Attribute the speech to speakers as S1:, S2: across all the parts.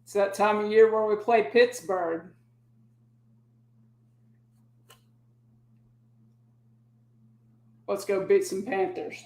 S1: It's that time of year where we play Pittsburgh. Let's go beat some Panthers.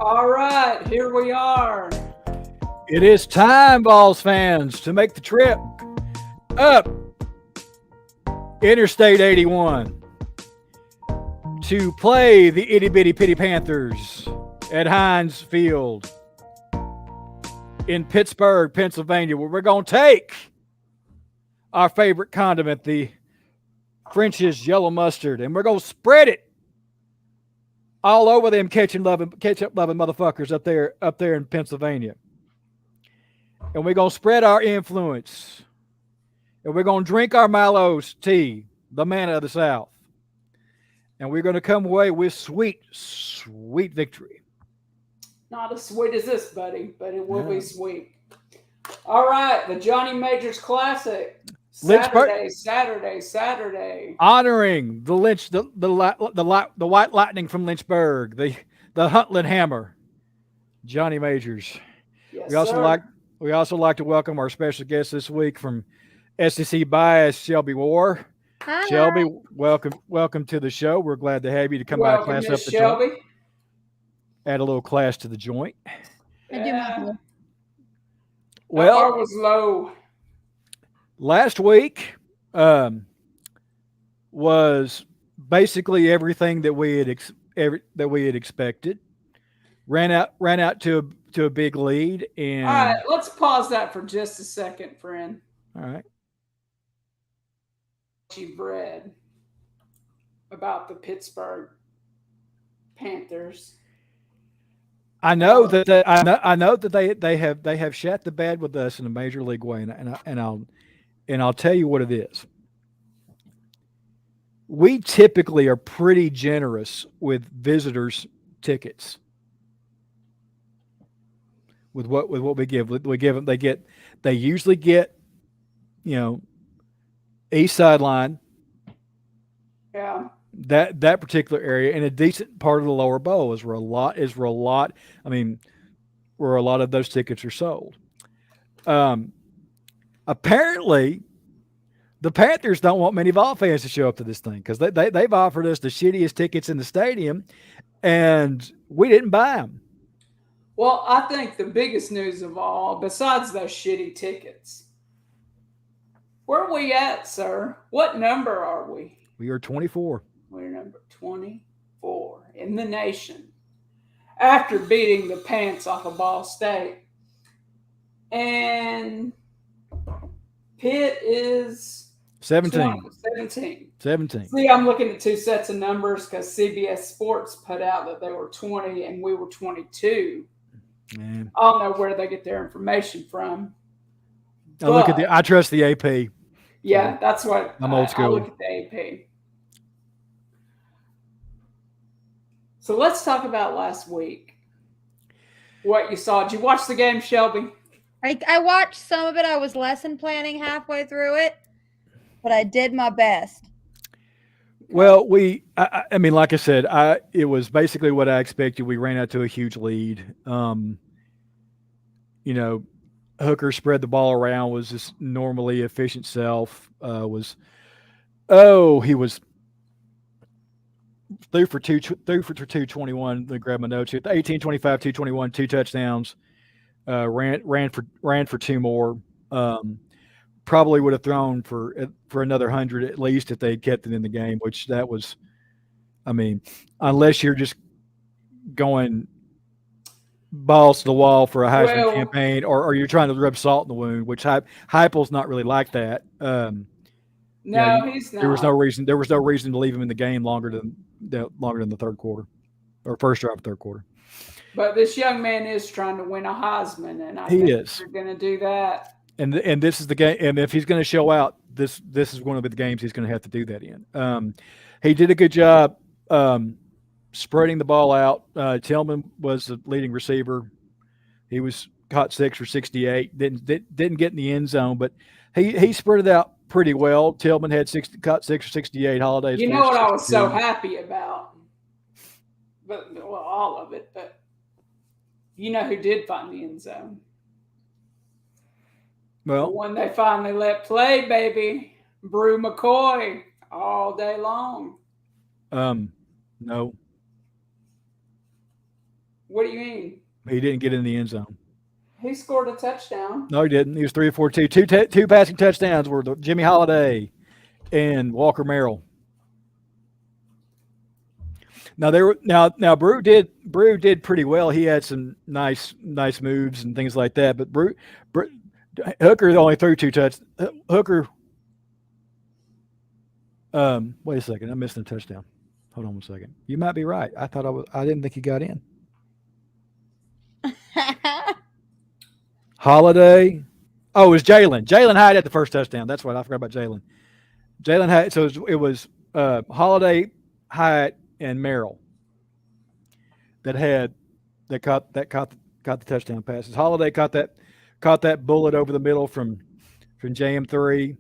S1: All right, here we are.
S2: It is time, Vols fans, to make the trip up Interstate 81 to play the itty bitty pitty Panthers at Heinz Field in Pittsburgh, Pennsylvania, where we're going to take our favorite condiment, the French's yellow mustard, and we're going to spread it all over them ketchup loving motherfuckers up there in Pennsylvania. And we're going to spread our influence. And we're going to drink our Milo's tea, the man of the South. And we're going to come away with sweet, sweet victory.
S1: Not as sweet as this, buddy, but it will be sweet. All right, the Johnny Majors Classic. Saturday.
S2: Honoring the White Lightning from Lynchburg, the Huntland Hammer, Johnny Majors.
S1: Yes,
S2: we also like to welcome our special guest this week from SEC Bias, Shelby Moore.
S3: Hi.
S2: Shelby, welcome to the show. We're glad to have you to come by and class up the joint. Add a little class to the joint.
S1: Yeah.
S2: Well,
S1: the bar was low.
S2: Last week was basically everything that we had expected. Ran out to a big lead, and
S1: all right, let's pause that for just a second, friend.
S2: All right.
S1: You've read about the Pittsburgh Panthers.
S2: I know that they have shat the bed with us in a major league way, and I'll tell you what it is. We typically are pretty generous with visitors' tickets. With what we give them, they usually get, east sideline.
S1: Yeah.
S2: That particular area, and a decent part of the lower bowl is where a lot. I mean, where a lot of those tickets are sold. Apparently, the Panthers don't want many Vol fans to show up to this thing because they've offered us the shittiest tickets in the stadium, and we didn't buy them.
S1: Well, I think the biggest news of all, besides those shitty tickets, where are we at, sir? What number are we?
S2: We are 24.
S1: We're number 24 in the nation after beating the pants off of Ball State. And Pitt is
S2: 17.
S1: 17. See, I'm looking at two sets of numbers because CBS Sports put out that they were 20 and we were 22.
S2: Man.
S1: I don't know where they get their information from.
S2: I trust the AP.
S1: Yeah, that's what
S2: I'm old school.
S1: I look at the AP. So let's talk about last week. what you saw. Did you watch the game, Shelby?
S3: I watched some of it. I was lesson planning halfway through it, but I did my best.
S2: Well, I mean, like I said, it was basically what I expected. We ran out to a huge lead. You know, Hooker spread the ball around, was his normally efficient self. He was threw for 221. They grab my notes here. 18, 25, 221, 2 touchdowns. Ran for two more. Probably would have thrown for another 100 at least if they had kept it in the game. Which that was, I mean, unless you're just going balls to the wall for a Heisman campaign, or you're trying to rub salt in the wound, which Heupel's not really like that.
S1: No, he's not.
S2: There was no reason to leave him in the game longer than the third quarter, or first drive of third quarter.
S1: But this young man is trying to win a Heisman, and I think they're going to do that.
S2: And this is the game. And if he's going to show out, this is one of the games he's going to have to do that in. He did a good job spreading the ball out. Tillman was the leading receiver. He was caught 6 for 68. Didn't get in the end zone, but he spread it out pretty well. Tillman had caught 6 for 68. Holiday's.
S1: You know what I was so happy about? But all of it. But you know who did find the end zone?
S2: Well,
S1: the one they finally let play, baby, Brew McCoy, all day long.
S2: No.
S1: What do you mean?
S2: He didn't get in the end zone.
S1: He scored a touchdown.
S2: No, he didn't. He was 3 of 42. Two passing touchdowns were Jimmy Holiday and Walker Merrill. Now Brew did pretty well. He had some nice moves and things like that. But Hooker only threw 2 touchdowns. Hooker. Wait a second. I'm missing a touchdown. Hold on one second. You might be right. I didn't think he got in. Holiday. Oh, it was Jalen. Jalen Hyde had the first touchdown. That's right. I forgot about Jalen. Jalen Hyde. So it was Holiday, Hyde, and Merrill that caught the touchdown passes. Holiday caught that bullet over the middle from JM3.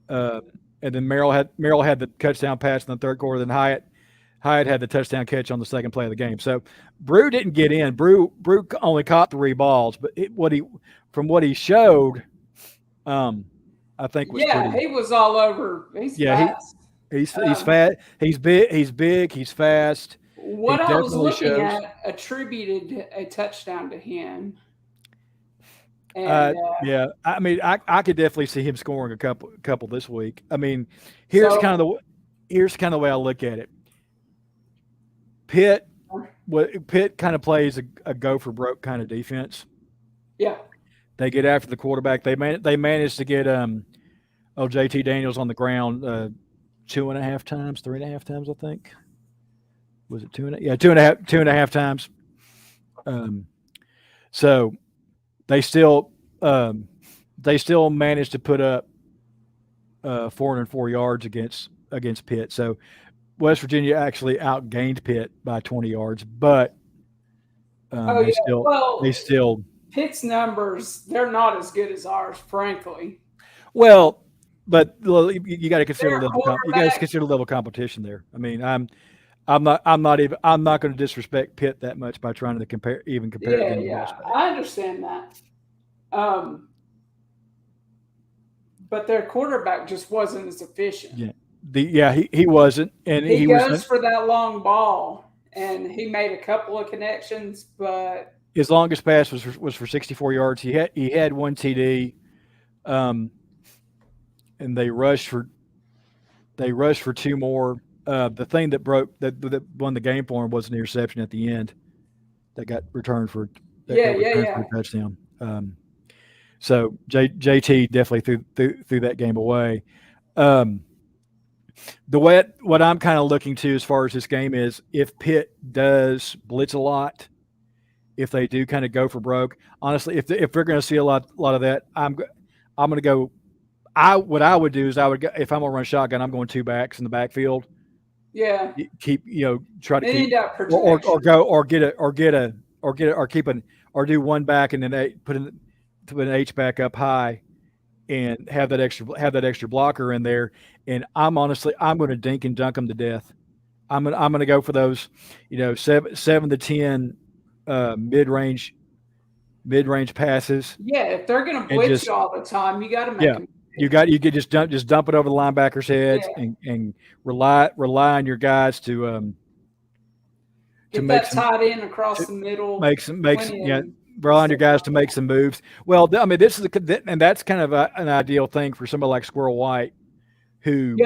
S2: And then Merrill had the touchdown pass in the third quarter. Then Hyatt had the touchdown catch on the second play of the game. So Brew didn't get in. Brew only caught 3 balls, but from what he showed, I think was pretty.
S1: He was all over. He's fast.
S2: He's fat. He's big. He's fast.
S1: What I was looking at attributed a touchdown to him. And,
S2: I mean, I could definitely see him scoring a couple this week. I mean, here's kind of the way I look at it. Pitt kind of plays a go for broke kind of defense.
S1: Yeah,
S2: they get after the quarterback. They managed to get JT Daniels on the ground 2.5 times, 3.5 times, I think. Was it 2.5? Yeah, 2.5 times. So they still managed to put up 404 yards against Pitt. So West Virginia actually outgained Pitt by 20 yards, but they still
S1: Pitt's numbers, they're not as good as ours, frankly.
S2: Well, but you got to consider the level of competition there. I mean, I'm not going to disrespect Pitt that much by trying to compare.
S1: Yeah, I understand that. But their quarterback just wasn't as efficient.
S2: Yeah. He wasn't, and
S1: he goes for that long ball, and he made a couple of connections, but
S2: his longest pass was for 64 yards. He had 1 TD, and they rushed for 2 more. The thing that won the game for him was an interception at the end that got returned for a touchdown. So JT definitely threw that game away. What I'm kind of looking to as far as this game is, if Pitt does blitz a lot, if they do kind of go for broke, honestly, if they're going to see a lot of that, I'm going to go. What I would do is if I'm going to run shotgun, I'm going 2 backs in the backfield.
S1: Yeah.
S2: Keep try to
S1: keep
S2: or get or do one back and then put an H back up high and have that extra blocker in there. And I'm going to dink and dunk them to death. I'm going to go for those, 7 to 10 mid range passes.
S1: Yeah, if they're going to
S2: And
S1: blitz
S2: just
S1: you all the time, you got to make
S2: yeah,
S1: them.
S2: you could just dump it over the linebackers' heads
S1: Yeah.
S2: and rely on your guys to
S1: Get
S2: make
S1: that
S2: some
S1: tight end across the middle.
S2: rely on your guys to make some moves. Well, I mean, this is and that's kind of an ideal thing for somebody like Squirrel White, who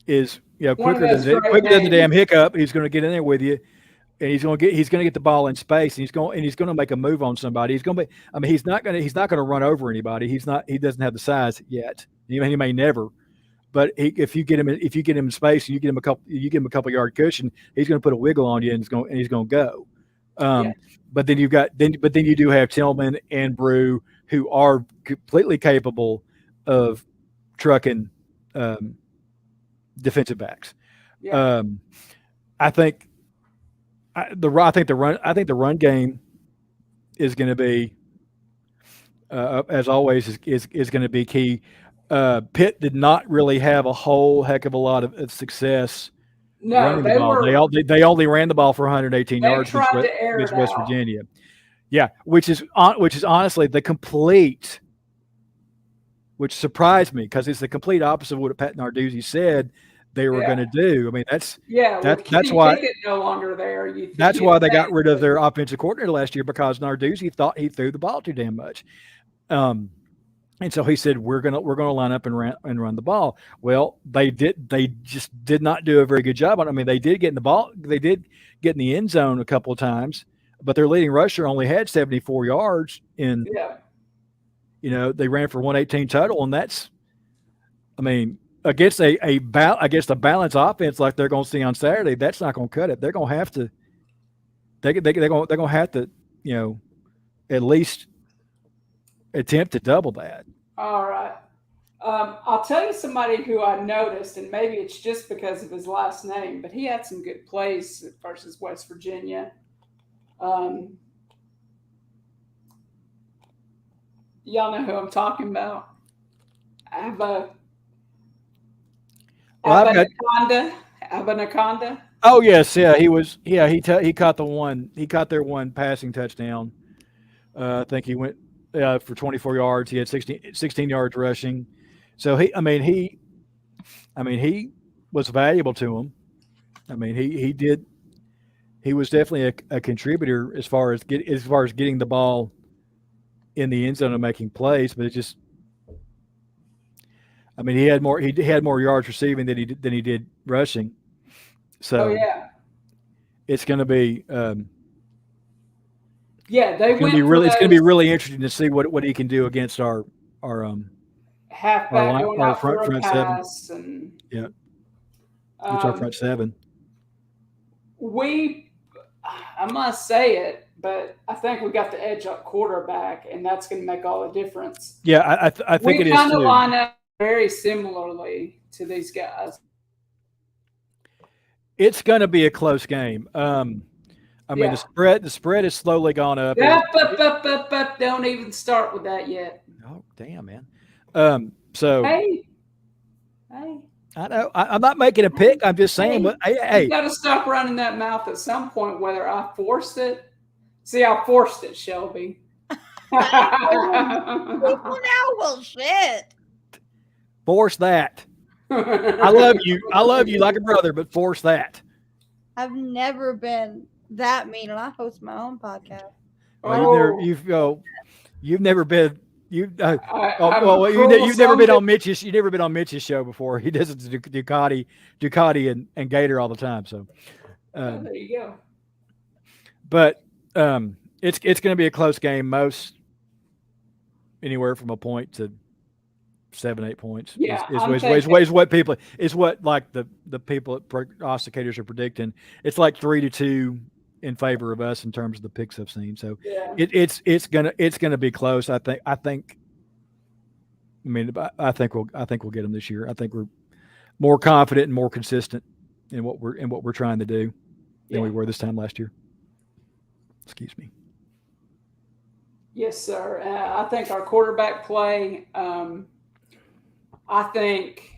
S2: is quicker than the damn hiccup. He's going to get in there with you, and he's going to get the ball in space, and he's going to make a move on somebody. He's going to be. I mean, he's not going to run over anybody. He doesn't have the size yet. He may never. But if you get him in space and you give him a couple yard cushion, he's going to put a wiggle on you and he's going to go. But then you do have Tillman and Brew, who are completely capable of trucking defensive backs.
S1: Yeah.
S2: I think the run game is going to be as always is going to be key. Pitt did not really have a whole heck of a lot of success running the ball. They only ran the ball for 118 yards against West Virginia. Yeah, which is honestly which surprised me because it's the complete opposite of what Pat Narduzzi said they were going to do. I mean, that's why
S1: no longer there.
S2: That's why they got rid of their offensive coordinator last year, because Narduzzi thought he threw the ball too damn much. And so he said, we're gonna line up and run the ball. Well, they just did not do a very good job on it. I mean, they did get in the end zone a couple of times, but their leading rusher only had 74 yards in.
S1: Yeah.
S2: They ran for 118 total, and that's, I mean, against a balanced offense like they're going to see on Saturday, that's not going to cut it. They're going to have to. They're going to have to, at least attempt to double that.
S1: All right. I'll tell you somebody who I noticed, and maybe it's just because of his last name, but he had some good plays versus West Virginia. Y'all know who I'm talking about. Abanaconda.
S2: Oh yes, yeah, he was. Yeah, he caught their one passing touchdown. I think he went for 24 yards. He had 16 yards rushing. So he was valuable to him. I mean, he was definitely a contributor as far as getting the ball in the end zone and making plays. But it just, I mean, he had more yards receiving than he did rushing. So it's going to be.
S1: It's going
S2: to be really interesting to see what he can do against our
S1: halfback going out
S2: front
S1: for a pass
S2: seven. It's our front seven.
S1: I must say it, but I think we got the edge up quarterback, and that's going to make all the difference.
S2: Yeah, I think it is too. We kind of
S1: line up very similarly to these guys.
S2: It's going to be a close game. I mean, the spread has slowly gone up.
S1: Don't even start with that yet.
S2: Oh, damn, man. So
S1: hey,
S2: I know I'm not making a pick. I'm just saying, but hey,
S1: you got to stop running that mouth at some point. Whether I forced it, see, I forced it, Shelby.
S3: People now will shit.
S2: Force that. I love you like a brother, but force that.
S3: I've never been that mean, and I host my own podcast.
S2: You've never been. You've never been on Mitch's. You've never been on Mitch's show before. He does it to Ducati and Gator all the time. So
S1: there you go.
S2: But it's going to be a close game. Most anywhere from a point to 7-8 points.
S1: Yeah,
S2: is what people like the people prognosticators are predicting. It's like 3-2 in favor of us in terms of the picks I've seen. So it's gonna be close. I think we'll get them this year. I think we're more confident and more consistent in what we're trying to do than we were this time last year. Excuse me.
S1: Yes, sir. I think our quarterback play. I think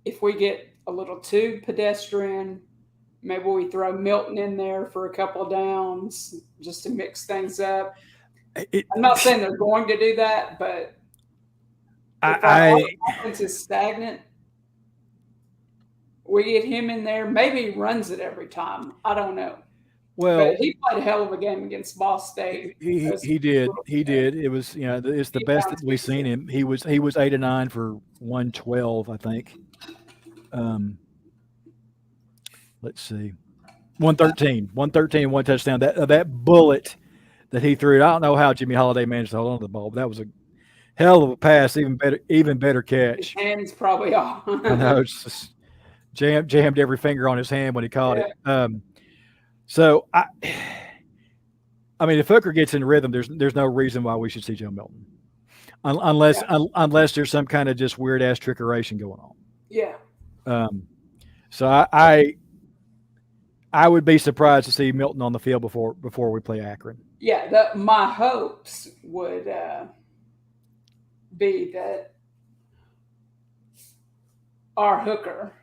S1: if we get a little too pedestrian, maybe we throw Milton in there for a couple of downs just to mix things up. I'm not saying they're going to do that, but if our offense is stagnant, we get him in there. Maybe he runs it every time. I don't know.
S2: Well,
S1: but he played a hell of a game against Ball State.
S2: he did. He did. It was, you know, it's the best that we've seen him. He was 8-9 for 112, I think. Let's see. 113, 1 touchdown. That bullet that he threw. I don't know how Jimmy Holiday managed to hold on to the ball, but that was a hell of a pass. Even better catch.
S1: His hand's probably off.
S2: I know, it's just jammed every finger on his hand when he caught it. So I mean, if Hooker gets in rhythm, there's no reason why we should see Joe Milton, unless there's some kind of just weird ass trickeration going on.
S1: Yeah.
S2: So I would be surprised to see Milton on the field before we play Akron.
S1: Yeah, my hopes would be that our Hooker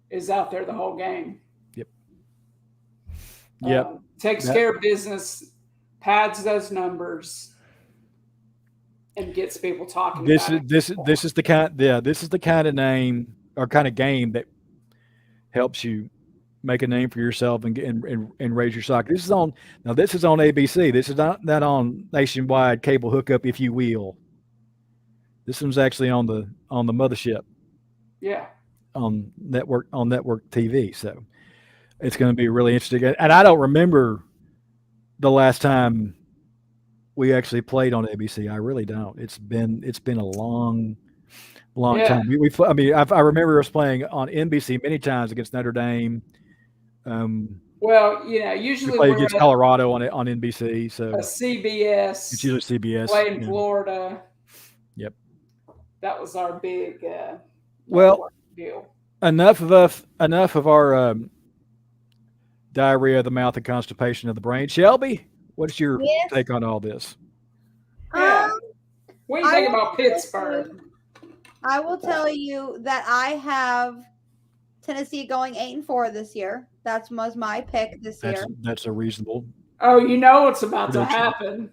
S1: is out there the whole game.
S2: Yep.
S1: Takes care of business, pads those numbers, and gets people talking.
S2: This is the kind of name or kind of game that helps you make a name for yourself and raise your stock. This is on ABC. This is not on nationwide cable hookup, if you will. This one's actually on the mothership.
S1: Yeah.
S2: On network TV. So it's going to be really interesting. And I don't remember the last time we actually played on ABC. I really don't. It's been a long time. I remember us playing on NBC many times against Notre Dame.
S1: Well, usually
S2: we play against Colorado on NBC. So
S1: a CBS.
S2: It's usually CBS.
S1: Play in Florida.
S2: Yep.
S1: That was our big deal.
S2: Enough of our diarrhea of the mouth and constipation of the brain. Shelby, what's your take on all this?
S1: Yeah. What do you think about Pittsburgh?
S3: I will tell you that I have Tennessee going 8-4 this year. That was my pick this year.
S2: That's a reasonable.
S1: Oh, you know what's about to happen.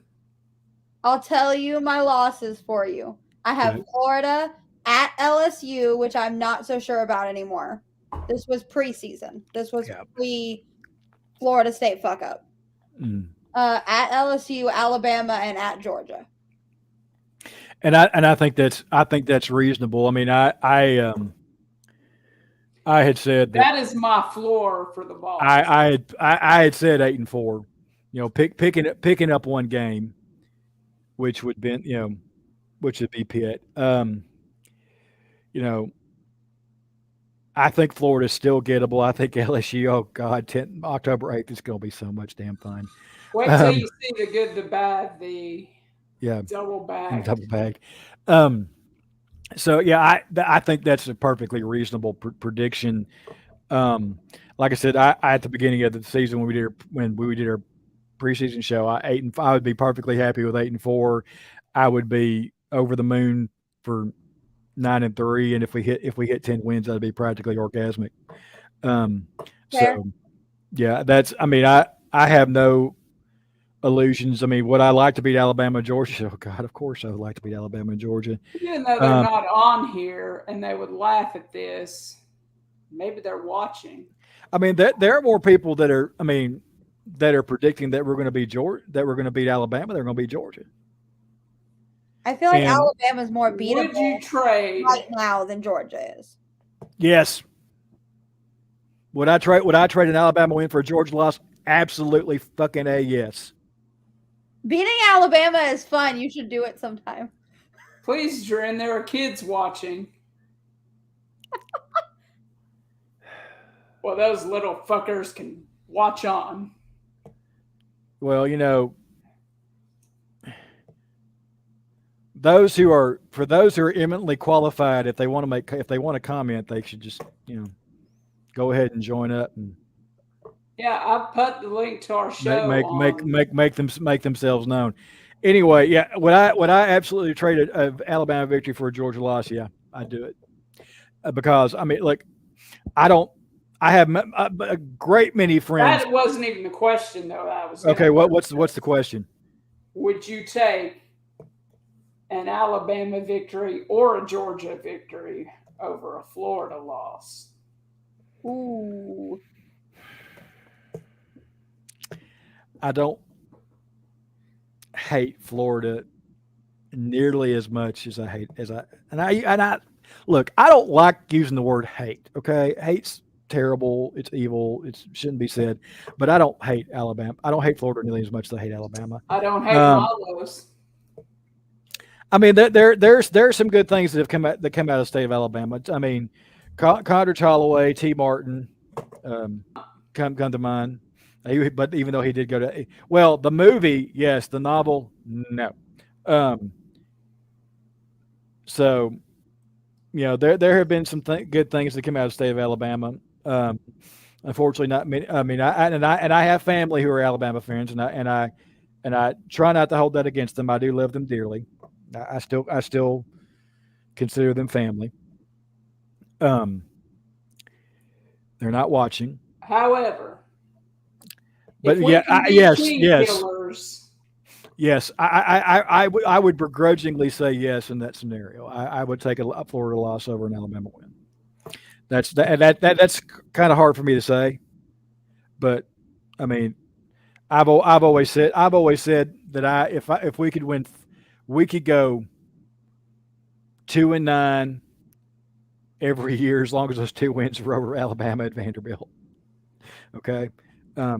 S3: I'll tell you my losses for you. I have Florida at LSU, which I'm not so sure about anymore. This was preseason. This was pre-Florida State fuck up. At LSU, Alabama, and at Georgia.
S2: And I think that's reasonable. I mean, I had said
S1: that is my floor for the ball.
S2: I had said 8-4. Picking up one game, which would be Pitt. I think Florida's still gettable. I think LSU. Oh God, October 8th is going to be so much damn fun.
S1: Wait till you see the good, the bad, the double bag.
S2: Double bag. So I think that's a perfectly reasonable prediction. Like I said, I at the beginning of the season when we did our preseason show, I would be perfectly happy with 8-4. I would be over the moon for 9-3, and if we hit 10 wins, that'd be practically orgasmic. I have no illusions. I mean, would I like to beat Alabama and Georgia? Oh God, of course I would like to beat Alabama and Georgia.
S1: Even though they're not on here and they would laugh at this, maybe they're watching.
S2: I mean, there are more people that are predicting that we're going to beat Alabama. They're going to beat Georgia.
S3: I feel like Alabama's more beatable
S1: would you trade
S3: right now than Georgia is.
S2: Yes. Would I trade an Alabama win for a Georgia loss? Absolutely fucking a yes.
S3: Beating Alabama is fun. You should do it sometime.
S1: Please, Dren, there are kids watching. Well, those little fuckers can watch on.
S2: Well, those who are eminently qualified, if they want to comment, they should just go ahead and join up and
S1: Yeah, I put the link to our show on.
S2: Make themselves known. Anyway, yeah, would I absolutely trade a Alabama victory for a Georgia loss? Yeah, I'd do it because I mean, look, I don't. I have a great many friends.
S1: That wasn't even the question, though. I was going
S2: Okay,
S1: to.
S2: what's the question?
S1: Would you take an Alabama victory or a Georgia victory over a Florida loss?
S3: Ooh.
S2: I don't hate Florida nearly as much as I hate as I look. I don't like using the word hate. Okay, hate's terrible. It's evil. It shouldn't be said. But I don't hate Alabama. I don't hate Florida nearly as much as I hate Alabama.
S1: I don't hate
S2: Um,
S1: Milos.
S2: I mean, there's some good things that come out of the state of Alabama. I mean, Condrich Holloway, T. Martin, um, come to mind. But even though he did go to the movie, yes, the novel, no. Um, so there have been some good things that come out of the state of Alabama. Um, Unfortunately, not many. I mean, I have family who are Alabama fans, and I try not to hold that against them. I do love them dearly. I still consider them family. Um, they're not watching,
S1: However,
S2: but
S1: if we can be
S2: yes,
S1: team
S2: yes,
S1: killers,
S2: yes. I would begrudgingly say yes in that scenario. I would take a Florida loss over an Alabama win. That's kind of hard for me to say, but I mean, I've always said that if we could win, we could go 2-9 every year as long as those 2 wins were over Alabama and Vanderbilt. Okay, I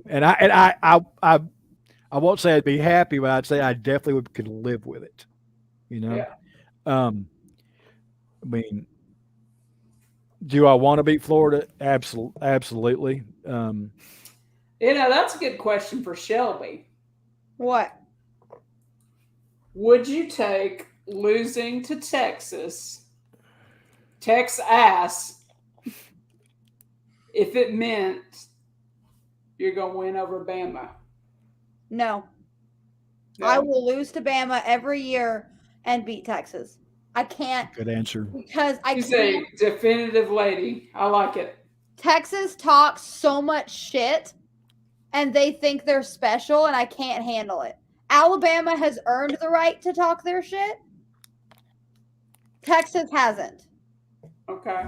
S2: won't say I'd be happy, but I'd say I definitely could live with it. You know,
S1: yeah.
S2: um, I mean, do I want to beat Florida? Absolutely.
S1: That's a good question for Shelby.
S3: What?
S1: Would you take losing to Texas ass, if it meant you're going to win over Bama?
S3: No.
S1: No?
S3: I will lose to Bama every year and beat Texas. I can't
S2: Good answer.
S3: because I
S1: She's
S3: can't.
S1: a definitive lady. I like it.
S3: Texas talks so much shit and they think they're special and I can't handle it. Alabama has earned the right to talk their shit. Texas hasn't.
S1: Okay.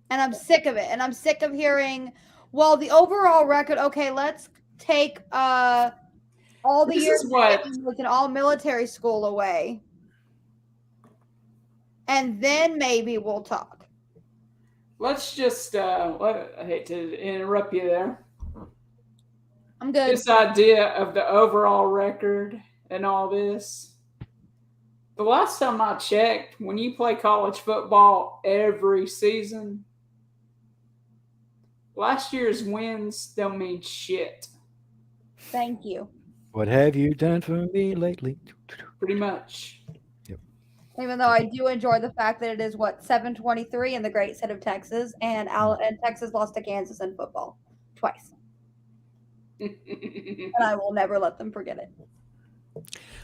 S3: And I'm sick of it. And I'm sick of hearing, well, the overall record, okay, let's take all the
S1: This
S3: years
S1: is what
S3: with an all military school away. And then maybe we'll talk.
S1: let's just I hate to interrupt you there.
S3: I'm good.
S1: This idea of the overall record and all this. The last time I checked, when you play college football every season, last year's wins don't mean shit.
S3: Thank you.
S2: What have you done for me lately?
S1: Pretty much.
S2: Yep.
S3: Even though I do enjoy the fact that it is 723 in the great state of Texas, and Texas lost to Kansas in football twice, and I will never let them forget it.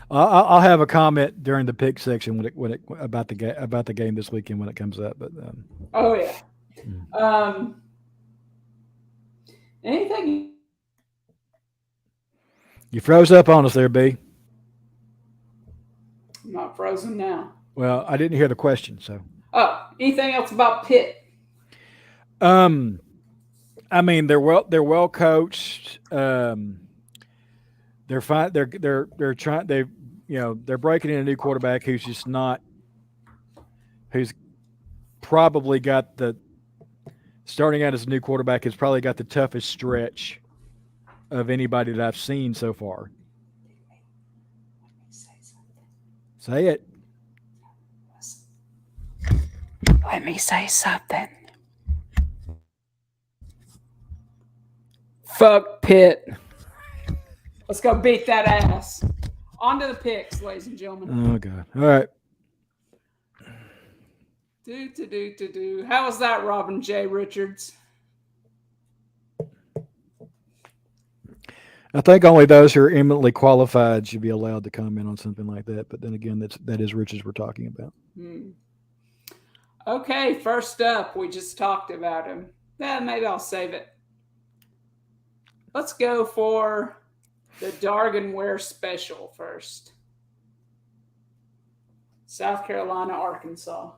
S2: I'll have a comment during the pick section about the game this weekend when it comes up. But
S1: oh yeah. Anything?
S2: You froze up on us there, B.
S1: I'm not frozen now.
S2: Well, I didn't hear the question, so.
S1: Oh, anything else about Pitt?
S2: I mean, they're well coached. They're fine. They're trying. They're breaking in a new quarterback who's probably got starting out as a new quarterback has probably got the toughest stretch of anybody that I've seen so far. Say it.
S1: Let me say something. Fuck Pitt. Let's go beat that ass. On to the picks, ladies and gentlemen.
S2: Oh God! All right.
S1: How was that, Robin J. Richards?
S2: I think only those who are eminently qualified should be allowed to comment on something like that. But then again, that is Rich's we're talking about.
S1: Okay, first up, we just talked about him. Maybe I'll save it. Let's go for the Darganware special first. South Carolina, Arkansas.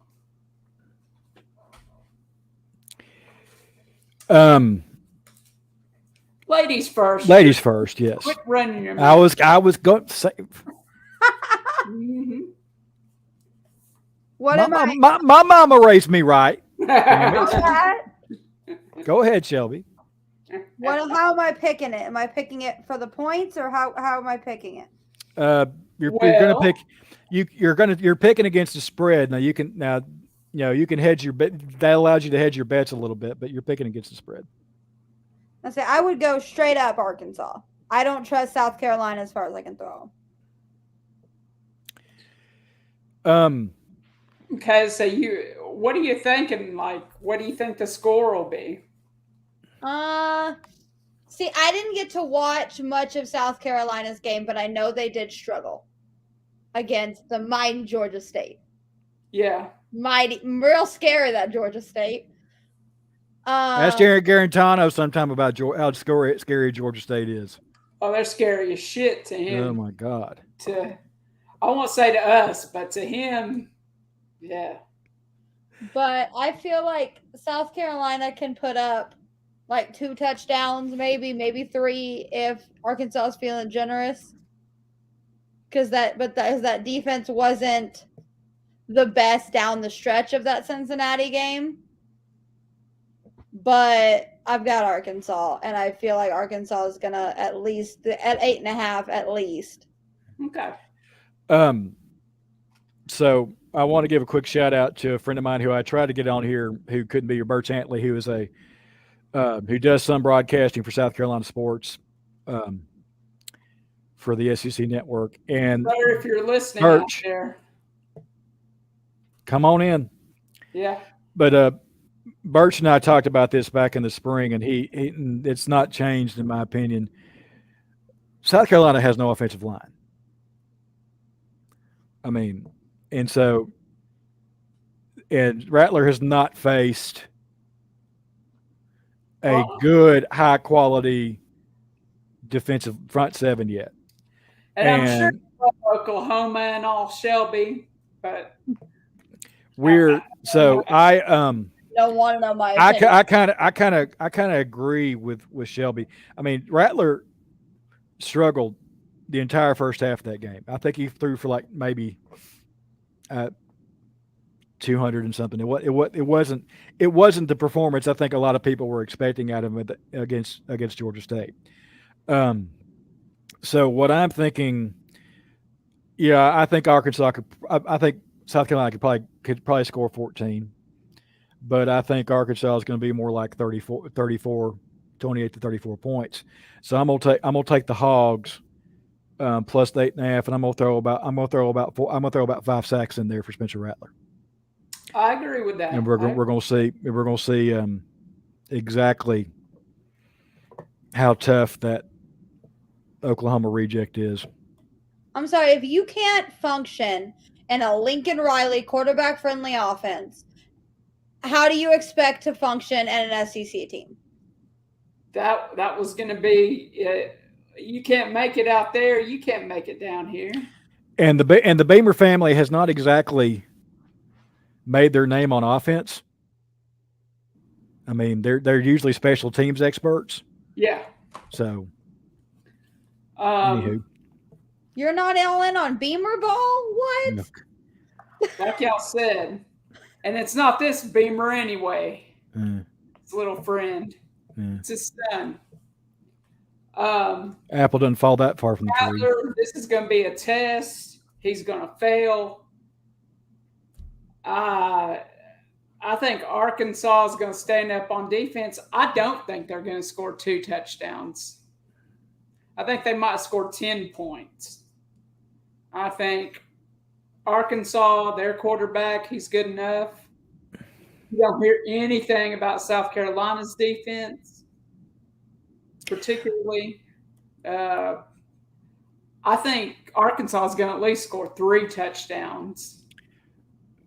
S1: Ladies first.
S2: Ladies first, yes.
S1: Quit running your mouth.
S2: I was going to say.
S1: Mm-hmm.
S2: My mama raised me right. Go ahead, Shelby.
S3: How am I picking it? Am I picking it for the points, or how am I picking it?
S2: You're gonna pick. You're picking against the spread. Now you can hedge your bet. That allows you to hedge your bets a little bit, but you're picking against the spread.
S3: I say I would go straight up Arkansas. I don't trust South Carolina as far as I can throw.
S1: Okay, so what are you thinking? Like, what do you think the score will be?
S3: See, I didn't get to watch much of South Carolina's game, but I know they did struggle against the mighty Georgia State.
S1: Yeah.
S3: Real scary, that Georgia State.
S2: Ask Jared Garantano sometime about how scary Georgia State is.
S1: Oh, they're scary as shit to him.
S2: Oh, my God.
S1: I won't say to us, but to him, yeah.
S3: But I feel like South Carolina can put up like 2 touchdowns, maybe 3 if Arkansas is feeling generous. Because that defense wasn't the best down the stretch of that Cincinnati game. But I've got Arkansas, and I feel like Arkansas is gonna at least at 8.5 at least.
S1: Okay.
S2: So I want to give a quick shout out to a friend of mine who I tried to get on here who couldn't be here, Birch Antley, who is who does some broadcasting for South Carolina sports for the SEC network. And
S1: Sir, if you're listening
S2: Birch,
S1: out there,
S2: come on in.
S1: Yeah.
S2: But Birch and I talked about this back in the spring, and it's not changed in my opinion. South Carolina has no offensive line. I mean, and Rattler has not faced a good, high quality defensive front seven yet.
S1: And I'm sure Oklahoma and all Shelby, but
S2: I
S3: don't want to know my opinion.
S2: I kind of agree with Shelby. I mean, Rattler struggled the entire first half of that game. I think he threw for like maybe 200 and something. It wasn't the performance I think a lot of people were expecting out of him against Georgia State. So what I'm thinking, yeah, I think Arkansas I think South Carolina could probably score 14, but I think Arkansas is going to be more like 28 to 34 points. So I'm gonna take the Hogs plus 8.5, and I'm gonna throw about 5 sacks in there for Spencer Rattler.
S1: I agree with that.
S2: And we're gonna see exactly how tough that Oklahoma reject is.
S3: I'm sorry, if you can't function in a Lincoln Riley quarterback-friendly offense, how do you expect to function in an SEC team?
S1: That was going to be you can't make it out there, you can't make it down here.
S2: And the Beamer family has not exactly made their name on offense. I mean, they're usually special teams experts.
S1: Yeah.
S2: So,
S1: anywho.
S3: You're not all in on Beamer ball? What?
S2: No.
S1: Like y'all said. And it's not this Beamer anyway. It's a little friend. It's his son.
S2: Apple doesn't fall that far from the tree.
S1: This is going to be a test. He's going to fail. I think Arkansas is going to stand up on defense. I don't think they're going to score 2 touchdowns. I think they might score 10 points. I think Arkansas, their quarterback, he's good enough. You don't hear anything about South Carolina's defense, particularly. Uh, I think Arkansas is going to at least score 3 touchdowns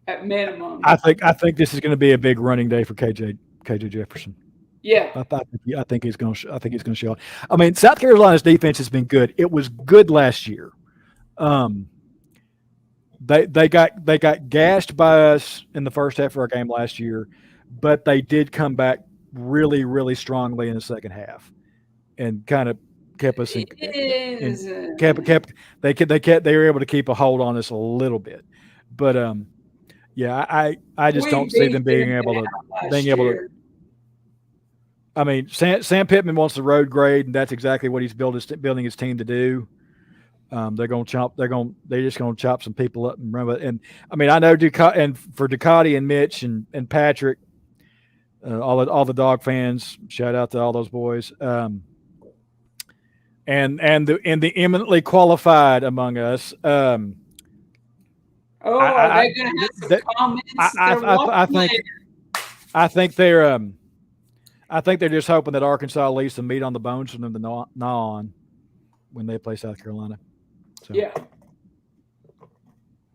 S1: at minimum.
S2: I think this is going to be a big running day for KJ Jefferson.
S1: Yeah.
S2: I think he's going to show. I mean, South Carolina's defense has been good. It was good last year. They got gashed by us in the first half of our game last year, but they did come back really, really strongly in the second half, and kind of kept us in. They were able to keep a hold on us a little bit, but yeah, I just don't see them being able to. I mean, Sam Pittman wants the road grade, and that's exactly what he's building his team to do. They're just gonna chop some people up and run with it. And I mean, I know for Ducati and Mitch and Patrick, all the dog fans, shout out to all those boys. And the eminently qualified among us.
S1: Are they going to have some comments?
S2: I think they're just hoping that Arkansas leaves some meat on the bones for them to gnaw on when they play South Carolina. So.
S1: Yeah.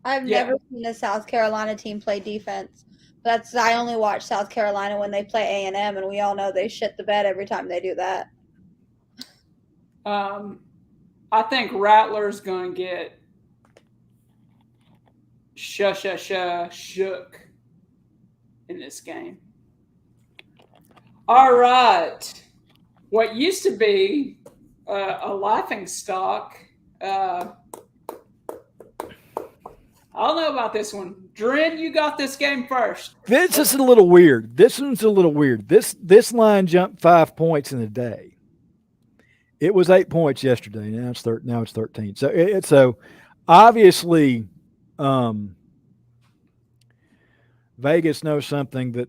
S3: I've never seen a South Carolina team play defense. I only watch South Carolina when they play A&M, and we all know they shit the bed every time they do that.
S1: I think Rattler's going to get shook in this game. All right. What used to be a laughing stock. I don't know about this one. Dren, you got this game first.
S2: This is a little weird. This one's a little weird. This line jumped 5 points in a day. It was 8 points yesterday. Now it's 13. So obviously Vegas knows something that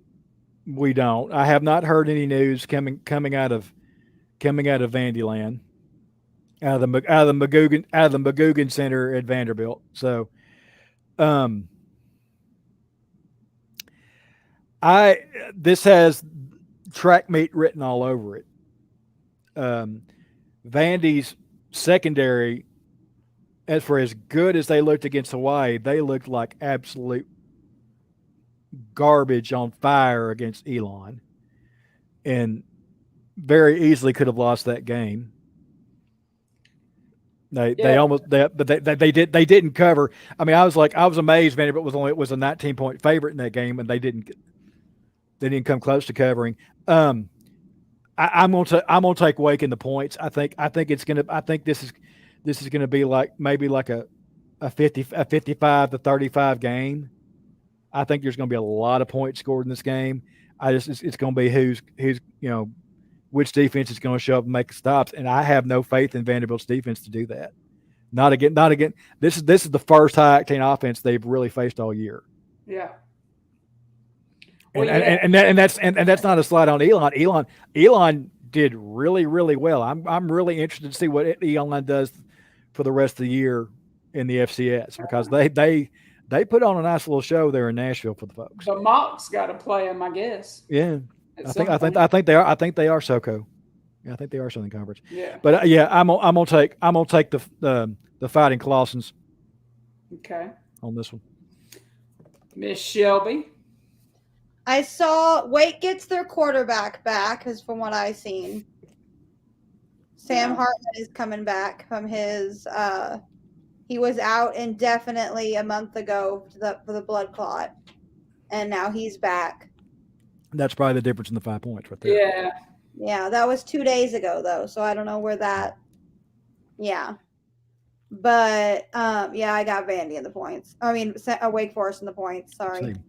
S2: we don't. I have not heard any news coming out of Vandyland, out of the McGugin Center at Vanderbilt. So, this has track meet written all over it. Vandy's secondary, as good as they looked against Hawaii, they looked like absolute garbage on fire against Elon, and very easily could have lost that game. They didn't cover. I mean, I was amazed Vanderbilt was a 19-point favorite in that game, and they didn't come close to covering. I'm gonna take Wake in the points. I think this is gonna be maybe a 55 to 35 game. I think there's going to be a lot of points scored in this game. It's going to be who's which defense is going to show up and make stops, and I have no faith in Vanderbilt's defense to do that. Not again. This is the first high octane offense they've really faced all year.
S1: Yeah.
S2: And that's not a slide on Elon. Elon did really, really well. I'm really interested to see what Elon does for the rest of the year in the FCS, because they put on a nice little show there in Nashville for the folks.
S1: The Mocs got to play them, I guess.
S2: Yeah, I think they are. I think they are SoCo. Yeah, I think they are Southern Conference.
S1: Yeah,
S2: but I'm gonna take the Fighting Clawsons.
S1: Okay.
S2: On this one,
S1: Miss Shelby.
S3: I saw Wake gets their quarterback back, is from what I've seen. Sam Hartman is coming back from his. He was out indefinitely a month ago for the blood clot, and now he's back.
S2: That's probably the difference in the 5 points right there.
S1: Yeah.
S3: Yeah, that was 2 days ago, though, so I don't know where that – yeah. But, yeah, I got Vandy in the points. I mean, Wake Forest in the points, sorry.
S2: Same.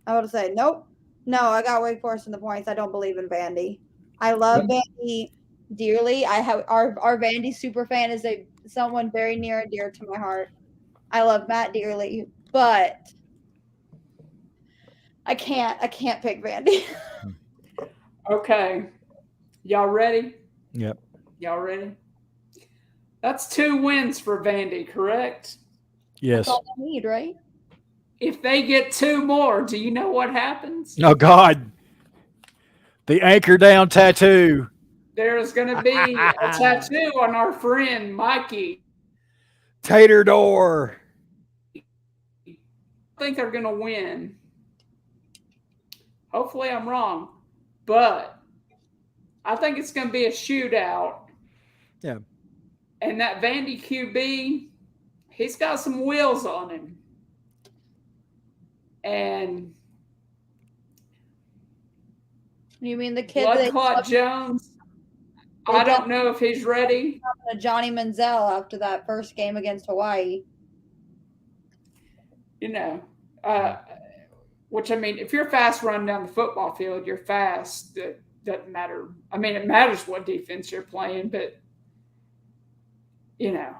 S3: I would say, nope. No, I got Wake Forest in the points. I don't believe in Vandy. I love Vandy dearly. Our Vandy super fan is someone very near and dear to my heart. I love Matt dearly, but I can't pick Vandy.
S1: Okay. Y'all ready?
S2: Yep.
S1: Y'all ready? That's 2 wins for Vandy, correct?
S2: Yes.
S3: That's all I need, right?
S1: If they get 2 more, do you know what happens?
S2: Oh, God. The anchor down tattoo.
S1: there's going to be a tattoo on our friend Mikey.
S2: Tater door.
S1: I think they're going to win. Hopefully, I'm wrong, but I think it's going to be a shootout.
S2: Yeah.
S1: And that Vandy QB, he's got some wheels on him. And
S3: You mean the kid
S1: Blood Clot Jones, I don't know if he's ready.
S3: Johnny Manziel after that first game against Hawaii.
S1: You know, which I mean, if you're fast running down the football field, you're fast. It doesn't matter. I mean, it matters what defense you're playing, but you know,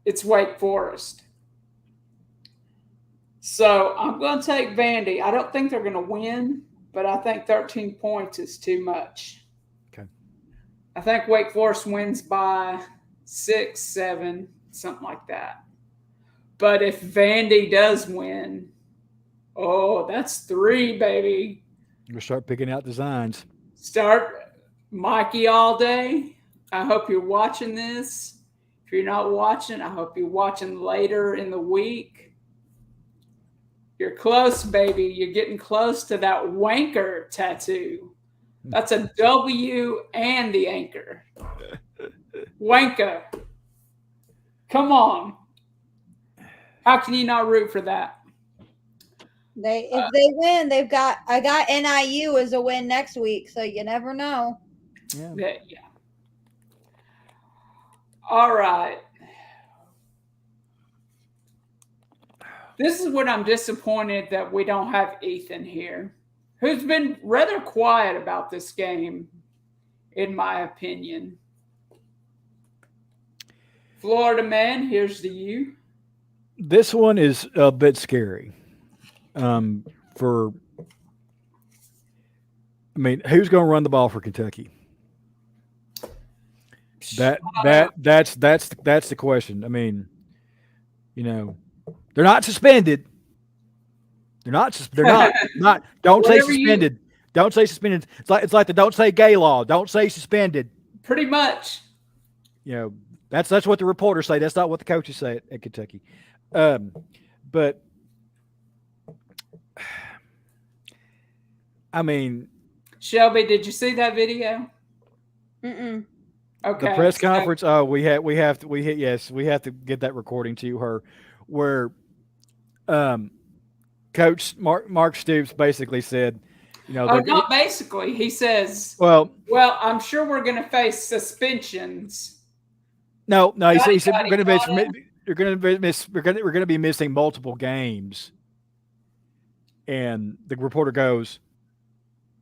S1: it's Wake Forest. So I'm going to take Vandy. I don't think they're going to win, but I think 13 points is too much.
S2: Okay.
S1: I think Wake Forest wins by 6, 7, something like that. But if Vandy does win, oh, that's 3, baby.
S2: We'll start picking out designs.
S1: Start Mikey all day. I hope you're watching this. If you're not watching, I hope you're watching later in the week. You're close, baby. You're getting close to that wanker tattoo. That's a W and the anchor. Wanker. Come on. How can you not root for that?
S3: If they win, I got NIU as a win next week, so you never know.
S1: Yeah. All right. This is what I'm disappointed that we don't have Ethan here, who's been rather quiet about this game, in my opinion. Florida man, here's to you.
S2: This one is a bit scary. Who's going to run the ball for Kentucky? That's the question. I mean, you know, they're not suspended. They're not. Don't say suspended. Don't say suspended. It's like the don't say gay law. Don't say suspended.
S1: Pretty much.
S2: You know, that's what the reporters say. That's not what the coaches say at Kentucky. But I mean,
S1: Shelby, did you see that video?
S3: Mm-mm.
S1: Okay.
S2: The press conference. Oh, we have to get that recording to her, where, Coach Mark Stoops basically said, you know,
S1: not basically. He says,
S2: well,
S1: I'm sure we're going to face suspensions.
S2: No. He said we're going to be missing multiple games, and the reporter goes,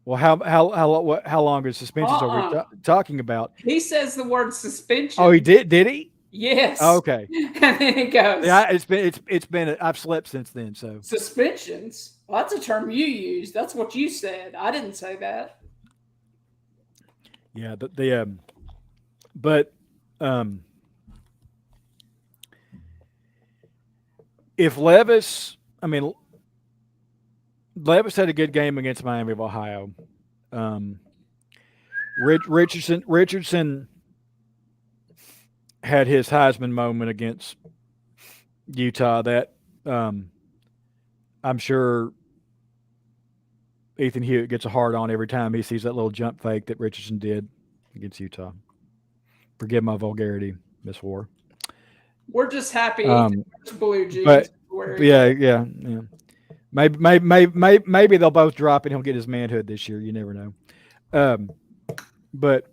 S2: well, how long is suspensions are we talking about?
S1: He says the word suspension.
S2: Oh, he did? Did he?
S1: Yes.
S2: Oh, okay.
S1: And then he goes.
S2: Yeah, it's been. I've slept since then. So
S1: suspensions. Well, that's a term you used. That's what you said. I didn't say that.
S2: Yeah, if Levis had a good game against Miami of Ohio. Richardson had his Heisman moment against Utah that I'm sure Ethan Hewitt gets a hard on every time he sees that little jump fake that Richardson did against Utah. Forgive my vulgarity, Miss War.
S1: We're just happy blue jeans.
S2: But yeah. Maybe they'll both drop and he'll get his manhood this year. You never know. But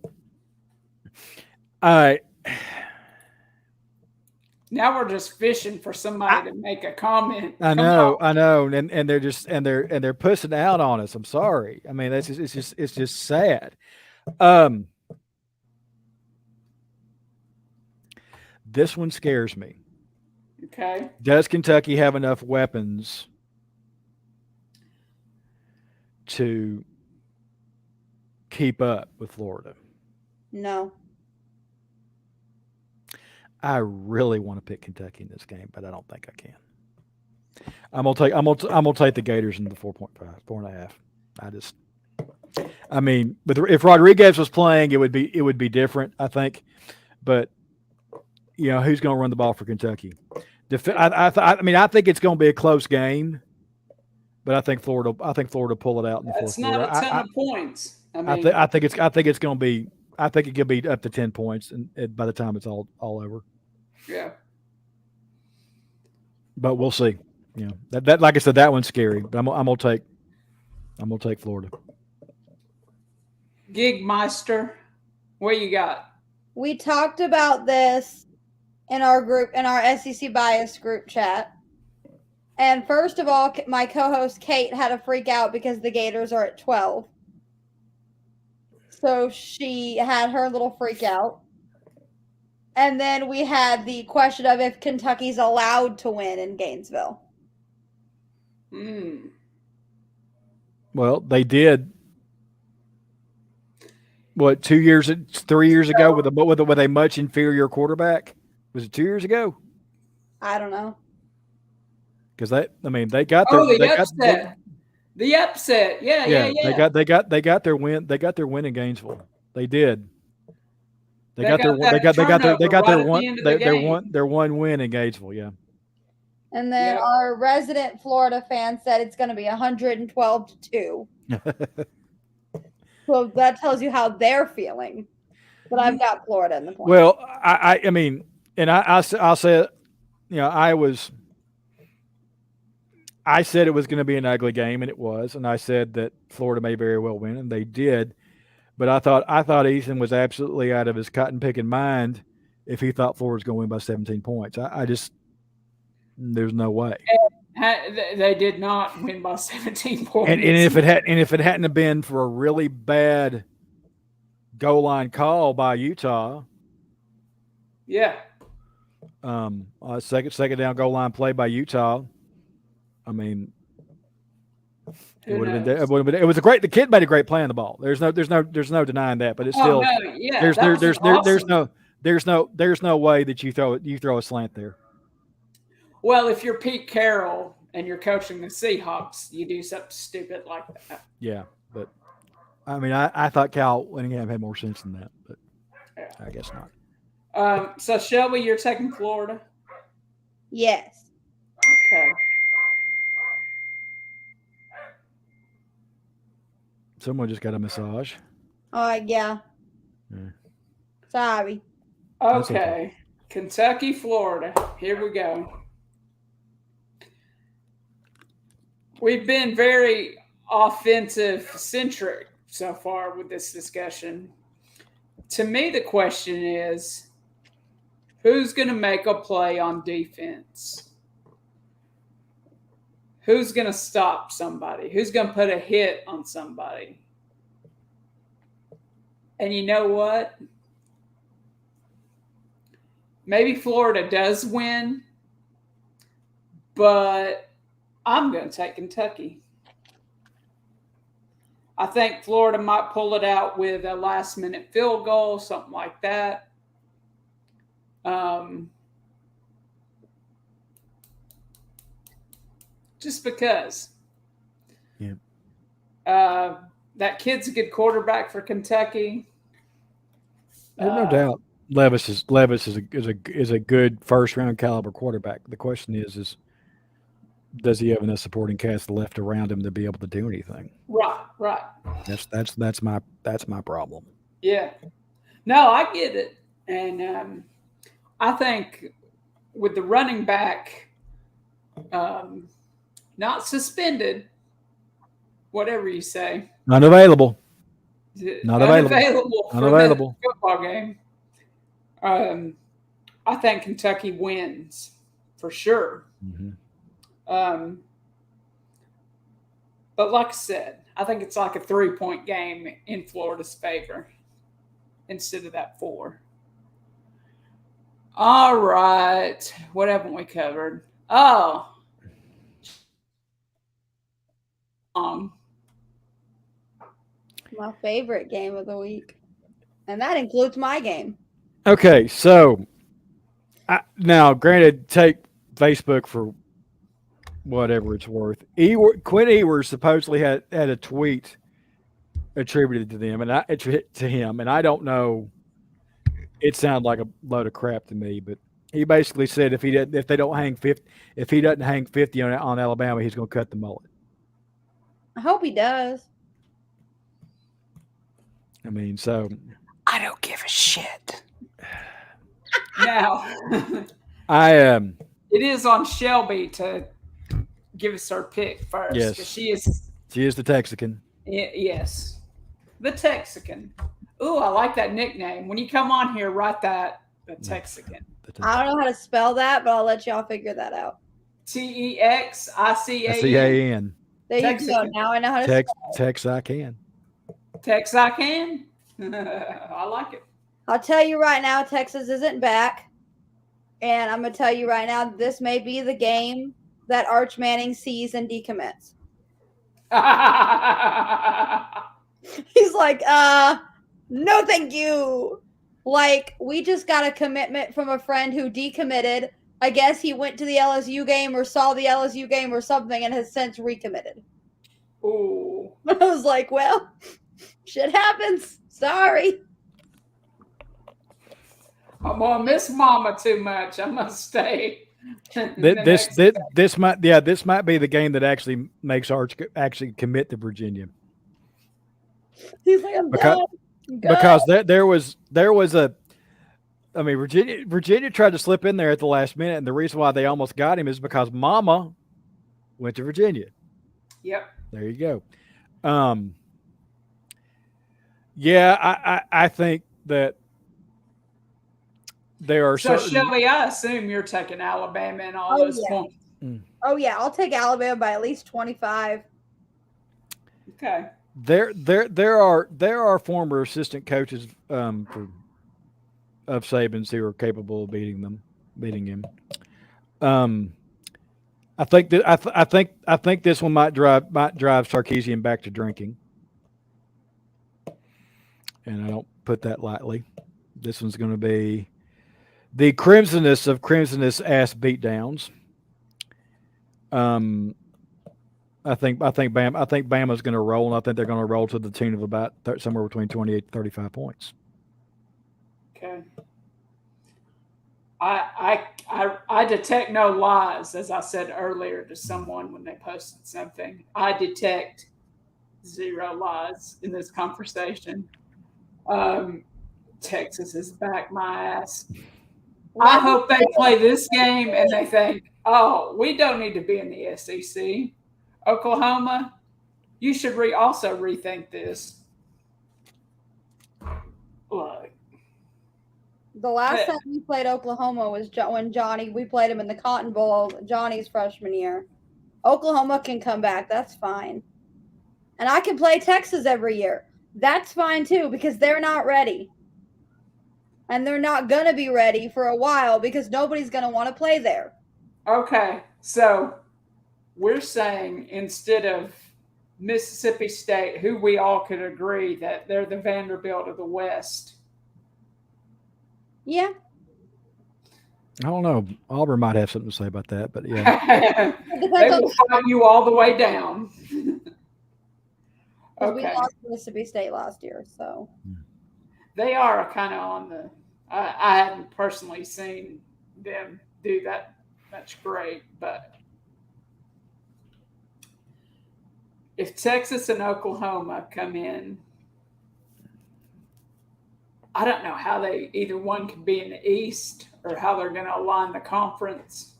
S1: now we're just fishing for somebody to make a comment.
S2: I know, and they're just they're pussing out on us. I'm sorry. I mean, it's just sad. This one scares me.
S1: Okay.
S2: Does Kentucky have enough weapons to keep up with Florida?
S3: No.
S2: I really want to pick Kentucky in this game, but I don't think I can. I'm gonna take the Gators in the 4.5, 4.5. I mean, if Rodriguez was playing, it would be different, I think. But who's going to run the ball for Kentucky? I mean, I think it's going to be a close game, but I think Florida pull it out in the fourth
S1: That's
S2: quarter.
S1: not a ton of points.
S2: I think it's going to be. I think it could be up to 10 points, and by the time it's all over.
S1: Yeah.
S2: But we'll see. That like I said, that one's scary. But I'm gonna take Florida.
S1: Gigmeister, what you got?
S3: We talked about this in our SEC bias group chat. And first of all, my co-host Kate had a freak out because the Gators are at 12. So she had her little freak out. And then we had the question of if Kentucky's allowed to win in Gainesville.
S2: Well, they did. What, 3 years ago with a much inferior quarterback? Was it 2 years ago?
S3: I don't know.
S2: Because they got their
S1: upset. The upset. Yeah.
S2: They got their win. They got their win in Gainesville. They did. They got their one win in Gainesville. Yeah.
S3: And then our resident Florida fan said it's going to be 112-2. So that tells you how they're feeling. But I've got Florida in the point.
S2: Well, I mean, and I'll say, I said it was going to be an ugly game, and it was. And I said that Florida may very well win, and they did. But I thought Ethan was absolutely out of his cotton picking mind if he thought Florida was going to win by 17 points. I just there's no way.
S1: They did not win by 17 points.
S2: And if it hadn't have been for a really bad goal line call by Utah, second down goal line play by Utah. I mean, it would have been. It was a great. The kid made a great play on the ball. There's no denying that. But it's still there's no way that you throw a slant there.
S1: Well, if you're Pete Carroll and you're coaching the Seahawks, you do something stupid like that.
S2: Yeah, but I mean, I thought Cal Winningham had more sense than that, but I guess not.
S1: So Shelby, you're taking Florida?
S3: Yes.
S1: Okay.
S2: Someone just got a massage.
S3: Yeah. Sorry.
S1: Okay. Kentucky, Florida. Here we go. We've been very offensive-centric so far with this discussion. To me, the question is, who's going to make a play on defense? Who's going to stop somebody? Who's going to put a hit on somebody? And you know what? Maybe Florida does win, but I'm going to take Kentucky. I think Florida might pull it out with a last-minute field goal, something like that. Just because.
S2: Yeah.
S1: That kid's a good quarterback for Kentucky.
S2: There's no doubt. Levis is a good first-round caliber quarterback. The question is does he have enough supporting cast left around him to be able to do anything?
S1: Right.
S2: That's my problem.
S1: Yeah. No, I get it. And I think with the running back not suspended, whatever you say.
S2: Unavailable.
S1: Unavailable for the football game. I think Kentucky wins for sure.
S2: Mm-hmm.
S1: But like I said, I think it's like a 3-point game in Florida's favor instead of that 4. All right. What haven't we covered? Oh.
S3: My favorite game of the week. And that includes my game.
S2: Okay, so now, granted, take Facebook for whatever it's worth. Quinn Ewers supposedly had a tweet attributed to them, and to him, and I don't know. It sounded like a load of crap to me, but he basically said if they don't hang 50, if he doesn't hang 50 on Alabama, he's going to cut the mullet.
S3: I hope he does.
S2: I mean, so
S1: I don't give a shit. Now,
S2: I
S1: it is on Shelby to give us our pick first.
S2: Yes.
S1: She is
S2: the Texican.
S1: yes, the Texican. Ooh, I like that nickname. When you come on here, write that, the Texican.
S3: I don't know how to spell that, but I'll let y'all figure that out.
S1: Texican.
S3: There you go. Now I know how to spell it.
S2: Texican.
S1: Texican. I like it.
S3: I'll tell you right now, Texas isn't back. And I'm going to tell you right now, this may be the game that Arch Manning sees and decommits. He's like, no, thank you. Like, we just got a commitment from a friend who decommitted. I guess he went to the LSU game or saw the LSU game or something and has since recommitted.
S1: Ooh.
S3: I was like, well, shit happens. Sorry.
S1: I'm gonna miss Mama too much. I'm gonna stay.
S2: This might be the game that actually makes Arch actually commit to Virginia.
S3: He's like, I'm done.
S2: Because there was a, I mean, Virginia tried to slip in there at the last minute, and the reason why they almost got him is because Mama went to Virginia.
S1: Yep.
S2: There you go. Yeah, I think that there are
S1: so Shelby, I assume you're taking Alabama and all those points.
S3: Oh yeah, I'll take Alabama by at least 25.
S1: Okay.
S2: There are former assistant coaches of Saban's who are capable of beating him. I think this one might drive Sarkisian back to drinking, and I don't put that lightly. This one's going to be the crimsonest of crimsonest ass beatdowns. I think Bama's going to roll, and I think they're going to roll to the tune of about somewhere between 28 to 35 points.
S1: Okay. I detect no lies, as I said earlier to someone when they posted something. I detect zero lies in this conversation. Texas is back my ass. I hope they play this game and they think, oh, we don't need to be in the SEC. Oklahoma, you should also rethink this. Look.
S3: The last time we played Oklahoma was when we played him in the Cotton Bowl, Johnny's freshman year. Oklahoma can come back. That's fine. And I can play Texas every year. That's fine too, because they're not ready. And they're not going to be ready for a while because nobody's going to want to play there.
S1: Okay, so we're saying instead of Mississippi State, who we all could agree that they're the Vanderbilt of the West.
S3: Yeah.
S2: I don't know. Auburn might have something to say about that, but yeah.
S1: They will fight you all the way down.
S3: Okay. We lost Mississippi State last year, so.
S1: They are kind of on the I haven't personally seen them do that much great, but if Texas and Oklahoma come in, I don't know how either one could be in the East or how they're going to align the conference.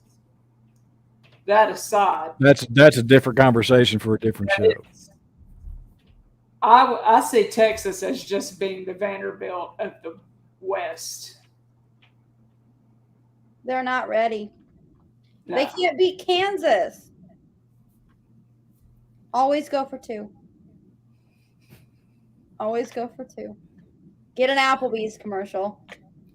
S1: That aside,
S2: that's a different conversation for a different show.
S1: I see Texas as just being the Vanderbilt of the West.
S3: They're not ready. No. They can't beat Kansas. Always go for 2. Always go for 2. Get an Applebee's commercial.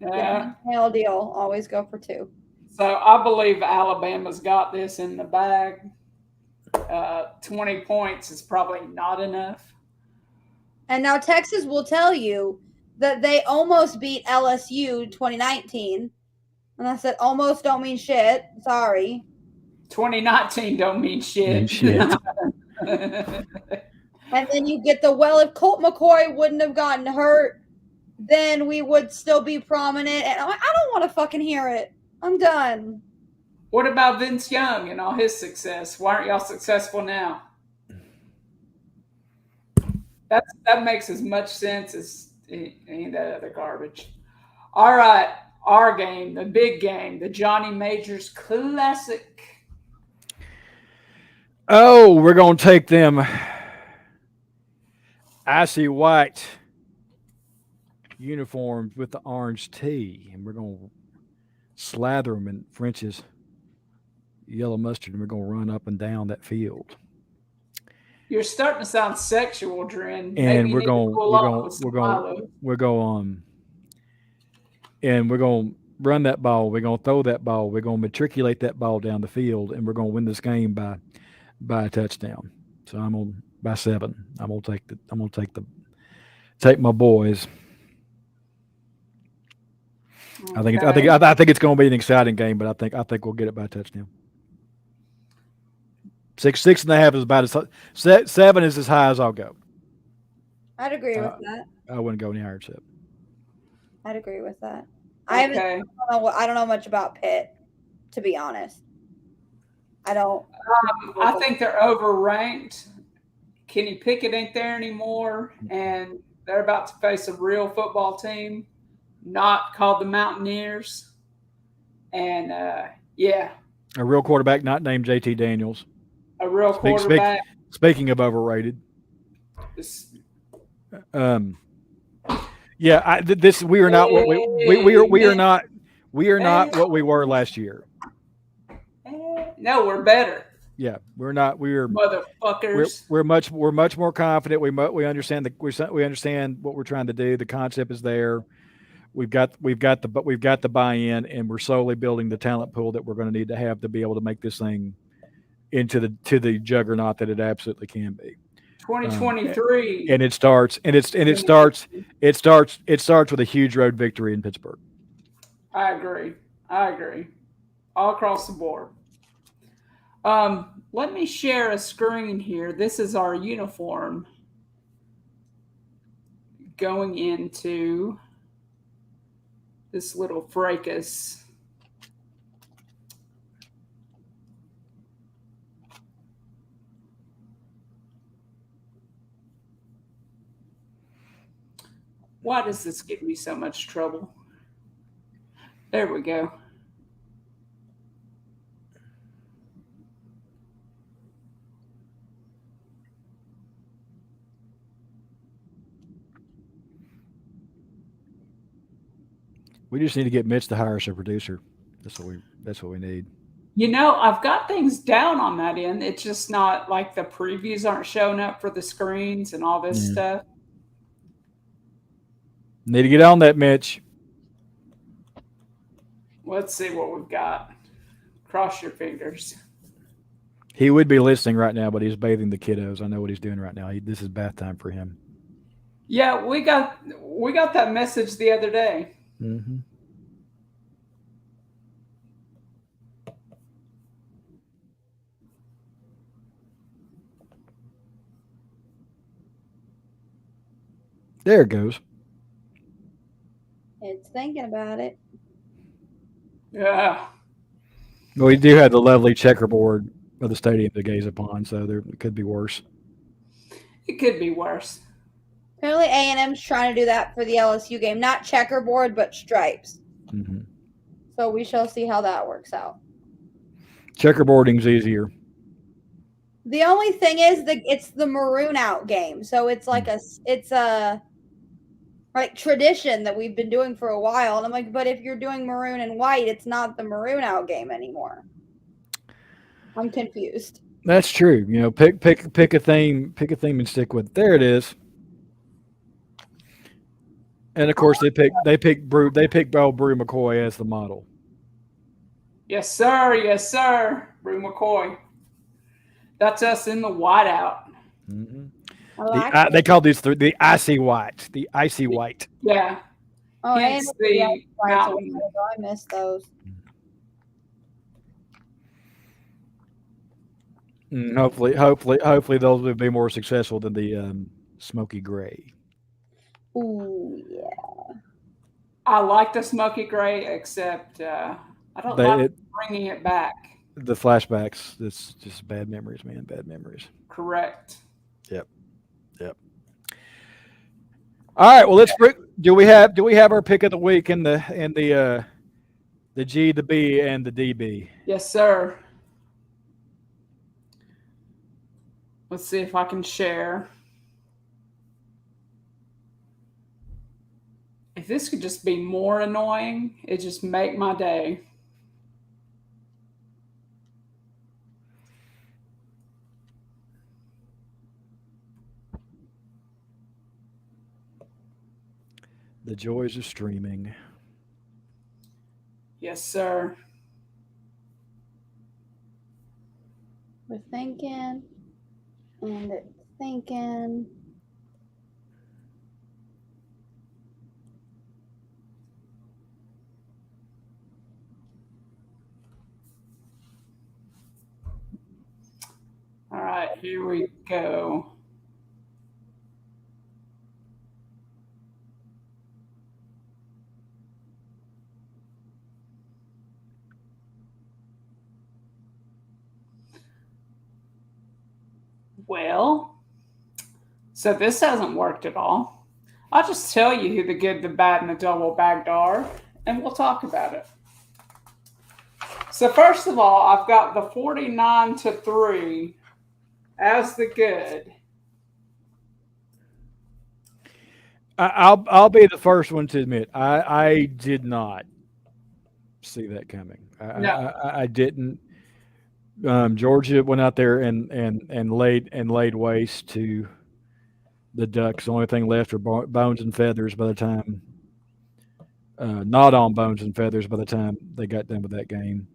S3: Yeah. Hell deal. Always go for 2.
S1: So I believe Alabama's got this in the bag. 20 points is probably not enough.
S3: And now Texas will tell you that they almost beat LSU 2019. And I said, almost don't mean shit. Sorry.
S1: 2019 don't mean shit.
S3: And then you get if Colt McCoy wouldn't have gotten hurt, then we would still be prominent. And I don't want to fucking hear it. I'm done.
S1: What about Vince Young and all his success? Why aren't y'all successful now? That makes as much sense as any of that other garbage. All right, our game, the big game, the Johnny Majors Classic.
S2: Oh, we're going to take them icy white uniforms with the orange tee, and we're going to slather them in French's yellow mustard, and we're going to run up and down that field.
S1: You're starting to sound sexual, Dren.
S2: And we're going to run that ball. We're going to throw that ball. We're going to matriculate that ball down the field, and we're going to win this game by a touchdown. So I'm on by 7. I'm going to take my boys. Okay. I think it's going to be an exciting game, but I think we'll get it by a touchdown. 6.5 is about as 7 is as high as I'll go.
S3: I'd agree with that.
S2: I wouldn't go any higher than 7.
S3: I'd agree with that.
S1: Okay.
S3: I don't know much about Pitt, to be honest. I don't.
S1: I think they're overranked. Kenny Pickett ain't there anymore, and they're about to face a real football team, not called the Mountaineers. And yeah,
S2: a real quarterback not named JT Daniels.
S1: A real quarterback.
S2: Speaking of overrated, yeah, we are not what we are not what we were last year.
S1: No, we're better.
S2: Yeah, we're not. We're
S1: motherfuckers.
S2: We're much more confident. We understand we understand what we're trying to do. The concept is there. We've got the buy-in, and we're slowly building the talent pool that we're going to need to have to be able to make this thing into the juggernaut that it absolutely can be.
S1: 2023,
S2: and it starts with a huge road victory in Pittsburgh.
S1: I agree. All across the board. Let me share a screen here. This is our uniform going into this little fracas. Why does this give me so much trouble? There we go.
S2: We just need to get Mitch to hire us a producer. That's what we need.
S1: You know, I've got things down on that end. It's just not like the previews aren't showing up for the screens and all this stuff.
S2: Need to get on that, Mitch.
S1: Let's see what we've got. Cross your fingers.
S2: He would be listening right now, but he's bathing the kiddos. I know what he's doing right now. This is bath time for him.
S1: Yeah, we got that message the other day.
S2: Mm-hmm. There it goes.
S3: It's thinking about it.
S1: Yeah.
S2: Well, we do have the lovely checkerboard of the stadium to gaze upon, so it could be worse.
S1: It could be worse.
S3: Apparently, A&M's trying to do that for the LSU game. Not checkerboard, but stripes.
S2: Mm-hmm.
S3: So we shall see how that works out.
S2: Checkerboarding's easier.
S3: The only thing is that it's the maroon out game, so it's like a tradition that we've been doing for a while. And I'm like, but if you're doing maroon and white, it's not the maroon out game anymore. I'm confused.
S2: That's true. You know, pick a theme and stick with it. There it is. And of course, they pick Brew McCoy as the model.
S1: Yes, sir. Brew McCoy. That's us in the whiteout.
S2: Mm-hmm. They call these the icy white. The icy white.
S1: Yeah.
S3: Oh,
S1: hence the mountain.
S3: I missed those.
S2: Hopefully, those will be more successful than the smoky gray.
S3: Ooh, yeah.
S1: I like the smoky gray, except I don't
S2: They
S1: like
S2: it,
S1: bringing it back.
S2: the flashbacks. It's just bad memories, man. Bad memories.
S1: Correct.
S2: Yep. Yep. All right. Well, let's. Do we have our pick of the week in the G, the B, and the DB?
S1: Yes, sir. Let's see if I can share. If this could just be more annoying, it just make my day.
S2: The joys of streaming.
S1: Yes, sir.
S3: We're thinking, and it's thinking.
S1: All right, here we go. Well, so this hasn't worked at all. I'll just tell you who the good, the bad, and the double bagged are, and we'll talk about it. So first of all, I've got the 49-3 as the good.
S2: I'll be the first one to admit I did not see that coming.
S1: No,
S2: I didn't. Georgia went out there and laid waste to the Ducks. The only thing left were bones and feathers by the time, not on bones and feathers by the time they got done with that game.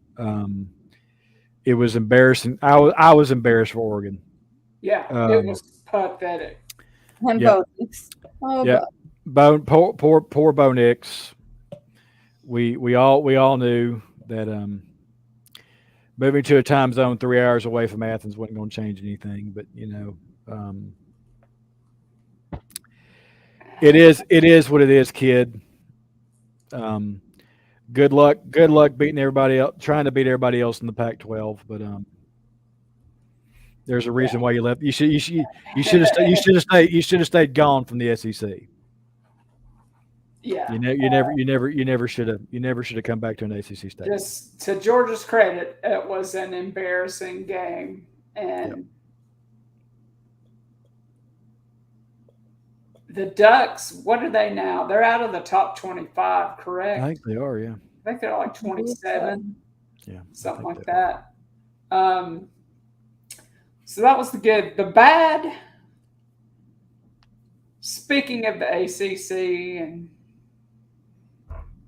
S2: It was embarrassing. I was embarrassed for Oregon.
S1: yeah, it
S2: Um,
S1: was pathetic.
S3: And
S2: yeah,
S3: bonus. Oh,
S2: yeah. Poor Bo Nix. We all knew that moving to a time zone 3 hours away from Athens wasn't going to change anything. But it is what it is, kid. Um, good luck beating everybody else, trying to beat everybody else in the Pac-12. But there's a reason why you left. You should have stayed gone from the SEC.
S1: Yeah,
S2: You never should have come back to an ACC stadium.
S1: just to Georgia's credit, it was an embarrassing game,
S2: Yep.
S1: and the Ducks. What are they now? They're out of the top 25,
S2: I
S1: correct?
S2: think they are. Yeah.
S1: I think they're like
S3: I believe so.
S1: 27,
S2: Yeah. I
S1: something
S2: think
S1: like
S2: they are.
S1: that. So that was the good. The bad. Speaking of the ACC and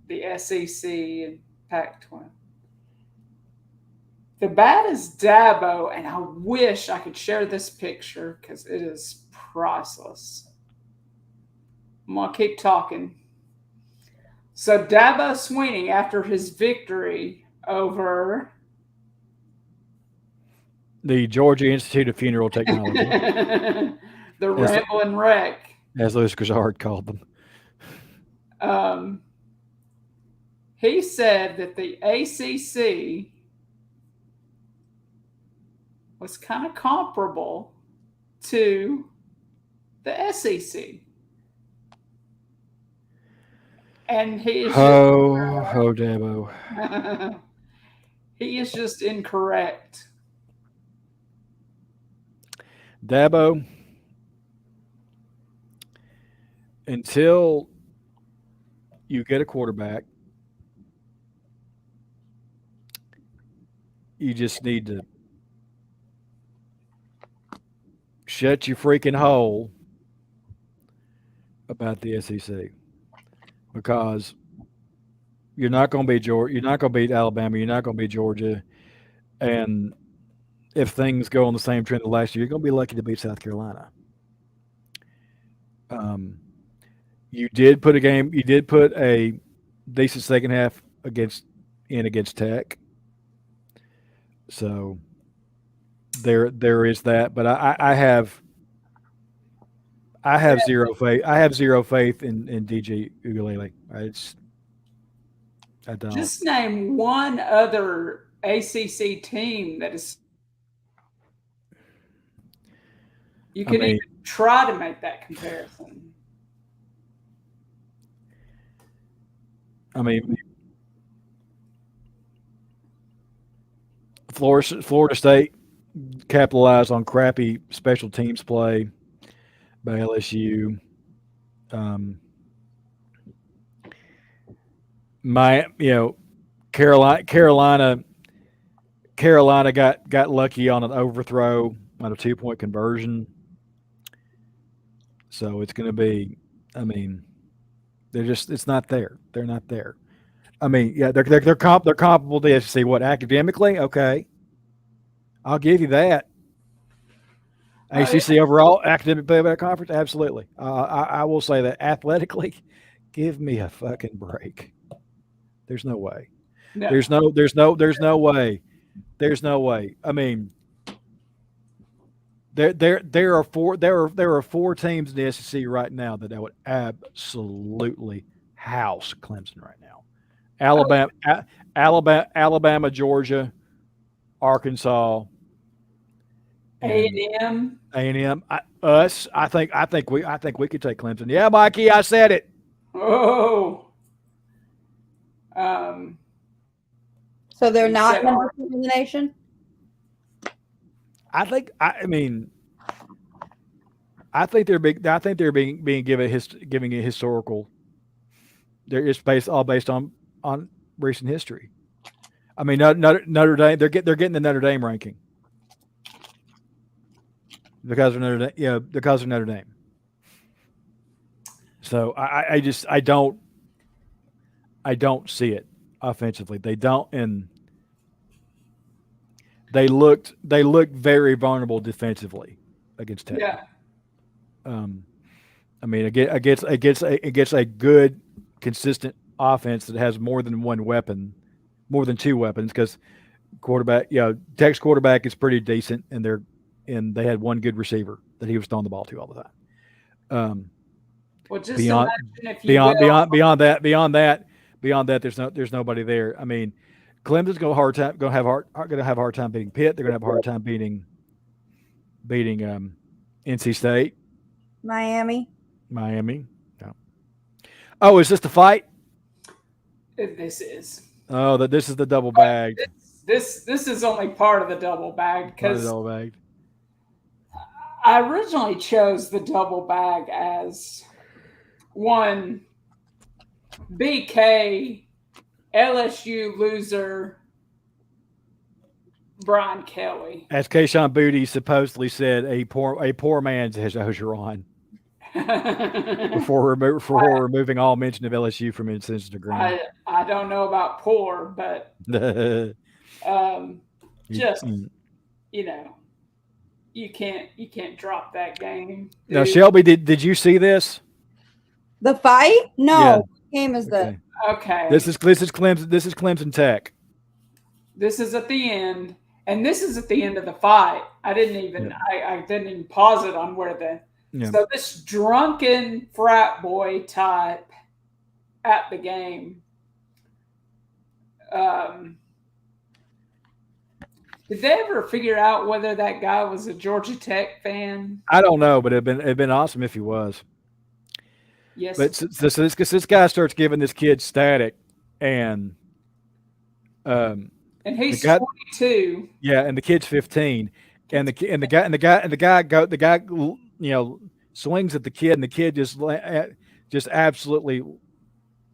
S1: the SEC and Pac-12, the bad is Dabo, and I wish I could share this picture because it is priceless. I'm gonna keep talking. So Dabo Sweeney, after his victory over
S2: The Georgia Institute of Funeral Technology,
S1: the
S2: as
S1: Ramblin' Wreck,
S2: as Louis Grizzard called them.
S1: um, he said that the ACC was kind of comparable to the SEC. And he is
S2: Ho Dabo.
S1: just he is just incorrect.
S2: Dabo, until you get a quarterback, you just need to shut your freaking hole about the SEC because you're not going to beat Georgia, you're not going to beat Alabama, you're not going to beat Georgia, and if things go on the same trend of last year, you're going to be lucky to beat South Carolina. Um, you did put a decent second half against Tech, so there is that, but I have zero faith. I have zero faith in DJ Ugalele. I don't.
S1: Just name one other ACC team that is. You
S2: I
S1: can even
S2: mean,
S1: try to make that comparison.
S2: I mean, Florida State capitalized on crappy special teams play by LSU. Um, my, Carolina got lucky on an overthrow on a 2-point conversion. So it's going to be. I mean, it's not there. They're not there. I mean, yeah, they're comparable to the SEC. What, academically? Okay, I'll give you that.
S1: I,
S2: ACC overall academic play of that conference, absolutely. I will say that athletically, give me a fucking break. There's no way.
S1: no,
S2: There's no way. There's no way. I mean, there are four teams in the SEC right now that I would absolutely house Clemson right now. Alabama, Georgia, Arkansas, and
S1: A&M.
S2: A&M. Us. I think we could take Clemson. Yeah, Mikey, I said it.
S1: Oh. Um,
S3: So they're
S1: You
S3: not
S1: said
S3: number 2 in the nation?
S2: I think they're being giving a historical. It's based on recent history. I mean, Notre Dame. They're getting the Notre Dame ranking because of Notre Dame. Yeah, because of Notre Dame. So I don't see it offensively. They don't, and they looked very vulnerable defensively against Tech.
S1: yeah.
S2: I mean, against a good, consistent offense that has more than one weapon, more than two weapons, because Tech's quarterback is pretty decent, and they had one good receiver that he was throwing the ball to all the time.
S1: Well, just
S2: Beyond
S1: imagine if you will.
S2: beyond that, there's nobody there. I mean, Clemson's going to have a hard time beating Pitt. They're going to have a hard time beating NC State,
S3: Miami.
S2: Yeah. Oh, is this the fight?
S1: This is.
S2: Oh, this is the double bag.
S1: This is only part of the double bag because
S2: Double bag.
S1: I originally chose the double bag as one BK LSU loser Brian Kelly.
S2: As Keyshawn Booty supposedly said, a poor man's Ogeron before removing all mention of LSU from his Instagram.
S1: I don't know about poor, but just you can't drop that game. Dude.
S2: Now, Shelby, did you see this?
S3: The fight? No.
S2: Yeah.
S3: What game is this?
S1: Okay.
S2: This is Clemson Tech.
S1: This is at the end, and this is at the end of the fight. I didn't even pause it on where the so this drunken frat boy type at the game. Did they ever figure out whether that guy was a Georgia Tech fan?
S2: I don't know, but it'd been awesome if he was.
S1: Yes.
S2: But this guy starts giving this kid static, and
S1: he's 22.
S2: Yeah, and the kid's 15, and the guy swings at the kid, and the kid just absolutely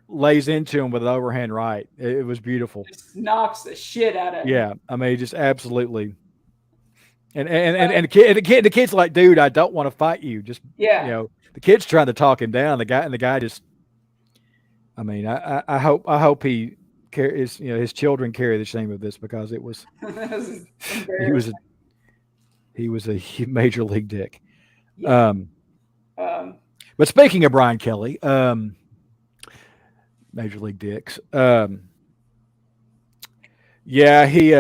S2: lays into him with an overhand right. It was beautiful.
S1: Just knocks the shit out of him.
S2: Yeah, I mean, just absolutely. And the kid's like, dude, I don't want to fight you. Just the kid's trying to talk him down. The guy just. I mean, I hope he carries, his children carry the shame of this, because it was. he was a major league dick.
S1: Yeah.
S2: But speaking of Brian Kelly, major league dicks. Yeah, he.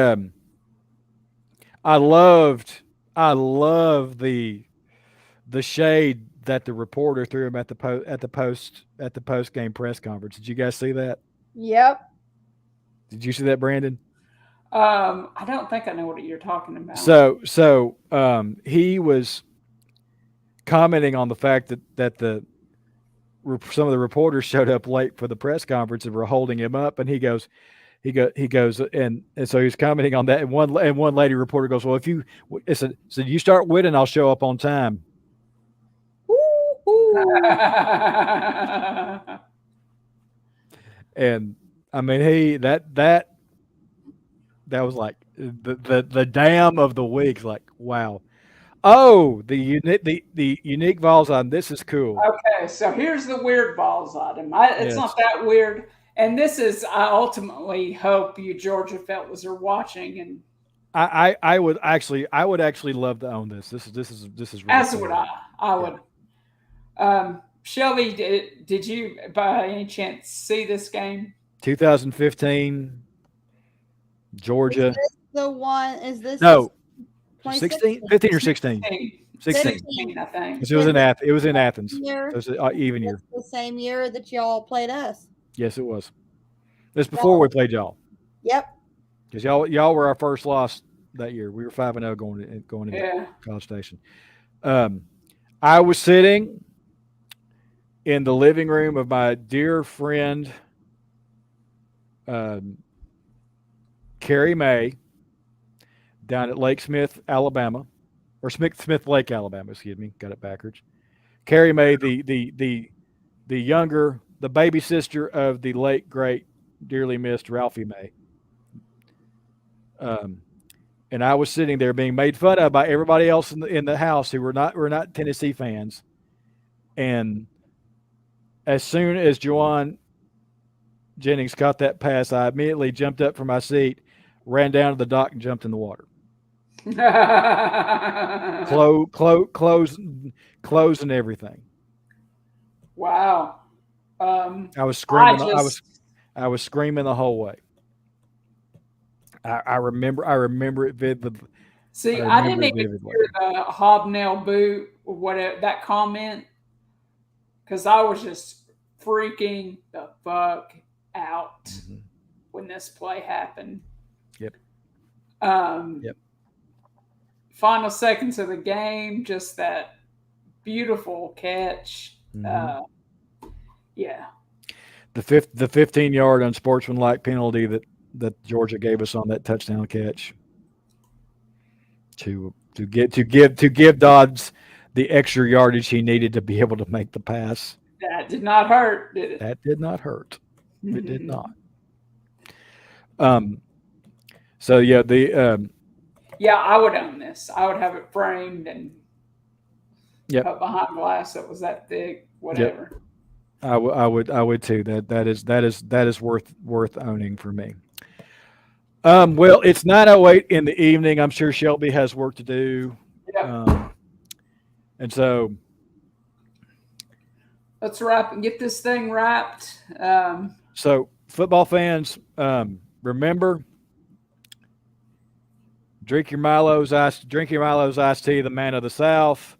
S2: I loved the shade that the reporter threw him at the post game press conference. Did you guys see that?
S3: Yep.
S2: Did you see that, Brandon?
S1: I don't think I know what you're talking about.
S2: So he was commenting on the fact that some of the reporters showed up late for the press conference and were holding him up, and he goes, and so he's commenting on that, and one lady reporter goes, well, if you so you start winning, I'll show up on time.
S3: Woo-hoo.
S2: And I mean, that was like the damn of the week. Like, wow. Oh, the unique balls on this is cool.
S1: Okay, so here's the weird balls item. It's
S2: Yes.
S1: not that weird. And this is, I ultimately hope you Georgia fellas are watching, and
S2: I would actually love to own this. This is really
S1: as would
S2: cool.
S1: I. I
S2: Yeah.
S1: would. Shelby, did you by any chance see this game?
S2: 2015
S3: Is
S2: Georgia.
S3: this the one? Is this the
S2: No, 16,
S3: 2016?
S2: 15 or 16.
S1: 16.
S2: 16.
S1: 16, I think.
S2: It was in Athens. It was in Athens.
S3: Year?
S2: So it was an even
S3: Is
S2: year.
S3: this the same year that y'all played us?
S2: Yes, it was. This before we played y'all,
S3: Yep.
S2: because y'all were our first loss that year. We were 5-0 going into
S1: Yeah.
S2: College Station. I was sitting in the living room of my dear friend Carrie May down at Lake Smith, Alabama, or Smith Lake, Alabama. Excuse me, got it backwards. Carrie May, the younger, the baby sister of the late great, dearly missed Ralphie May. And I was sitting there being made fun of by everybody else in the house who were not Tennessee fans. And as soon as Juwan Jennings caught that pass, I immediately jumped up from my seat, ran down to the dock, and jumped in the water. Clothes and everything.
S1: Wow.
S2: I was screaming.
S1: I just
S2: I was screaming the whole way. I remember it vividly.
S1: see.
S2: I
S1: I
S2: remember
S1: didn't
S2: it
S1: even
S2: vividly.
S1: hear the hobnail boot or whatever that comment because I was just freaking the fuck out
S2: Mhm.
S1: when this play happened.
S2: Yep.
S1: Um,
S2: Yep.
S1: Final seconds of the game, just that beautiful catch.
S2: Mhm.
S1: Yeah.
S2: The 15-yard unsportsmanlike penalty that Georgia gave us on that touchdown catch to give Dodds the extra yardage he needed to be able to make the pass.
S1: That did not hurt, did it?
S2: That did not hurt. It did not. So yeah,
S1: Yeah, I would own this. I would have it framed and
S2: yep.
S1: put behind glass that was that thick, whatever.
S2: Yep. I would too. That is worth owning for me. Well, it's 9:08 in the evening. I'm sure Shelby has work to do.
S1: Yep.
S2: And so
S1: Let's wrap and get this thing wrapped.
S2: so football fans, remember, drink your Milo's iced tea, the man of the South.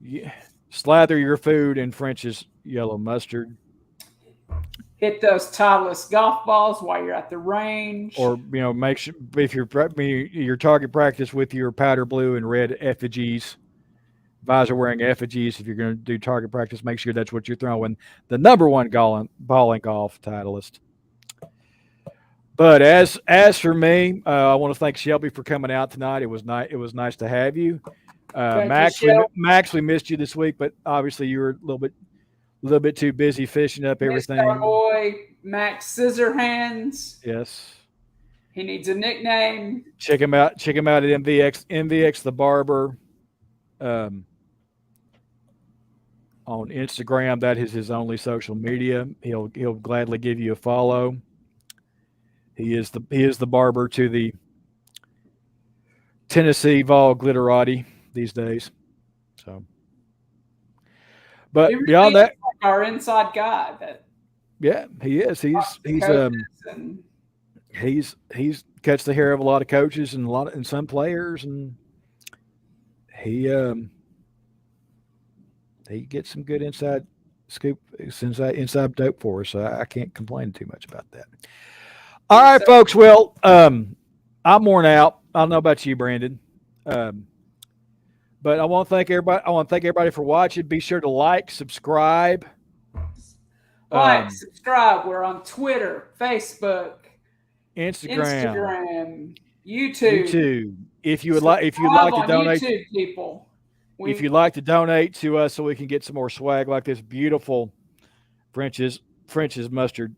S2: Yeah. Slather your food in French's yellow mustard.
S1: Hit those Titleist golf balls while you're at the range.
S2: Or make sure if your target practice with your powder blue and red effigies, visor wearing effigies. If you're going to do target practice, make sure that's what you're throwing. The number one ball in golf, Titleist. But as for me, I want to thank Shelby for coming out tonight. It was nice to have you. Max, we missed you this week, but obviously you were a little bit too busy fishing up everything.
S1: Our boy Max Scissorhands.
S2: Yes.
S1: He needs a nickname.
S2: Check him out. Check him out at MVX the Barber. On Instagram, that is his only social media. He'll gladly give you a follow. He is the barber to the Tennessee Vol Glitterati these days. So, but beyond that,
S1: like our inside guy.
S2: Yeah, he is. He's he's cuts the hair of a lot of coaches and some players, and he gets some good inside scoop, inside dope for us. So I can't complain too much about that. All right, folks. Well, I'm worn out. I don't know about you, Brandon. But I want to thank everybody. I want to thank everybody for watching. Be sure to like, subscribe.
S1: Subscribe. We're on Twitter, Facebook,
S2: Instagram,
S1: YouTube.
S2: If you'd like to donate,
S1: YouTube, people.
S2: If you'd like to donate to us so we can get some more swag like this beautiful French's mustard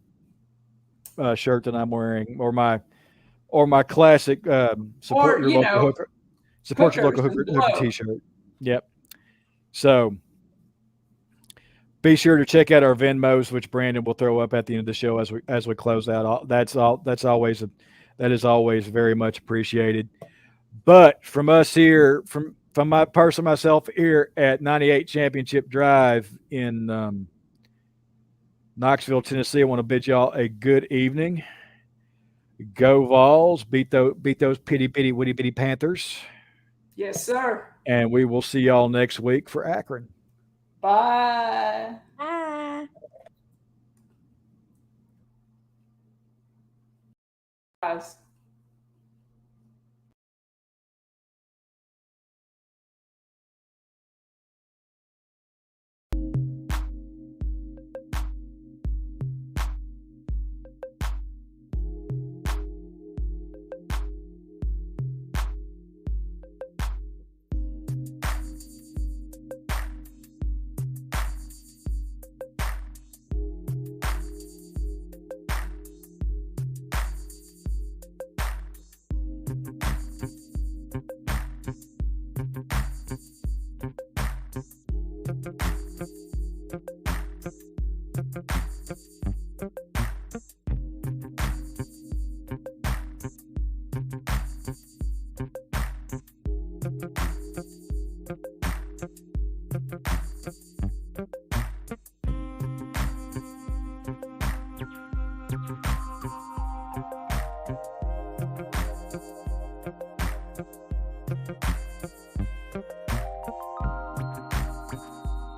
S2: shirt that I'm wearing, or my classic support your local hooker t-shirt. Yep. So be sure to check out our Venmos, which Brandon will throw up at the end of the show as we close out. That is always very much appreciated. But from us here, from my person myself here at 98 Championship Drive in Knoxville, Tennessee, I want to bid y'all a good evening. Go Vols! Beat those pitty witty bitty Panthers.
S1: Yes, sir.
S2: And we will see y'all next week for Akron.
S1: Bye.
S3: Bye.
S1: Guys.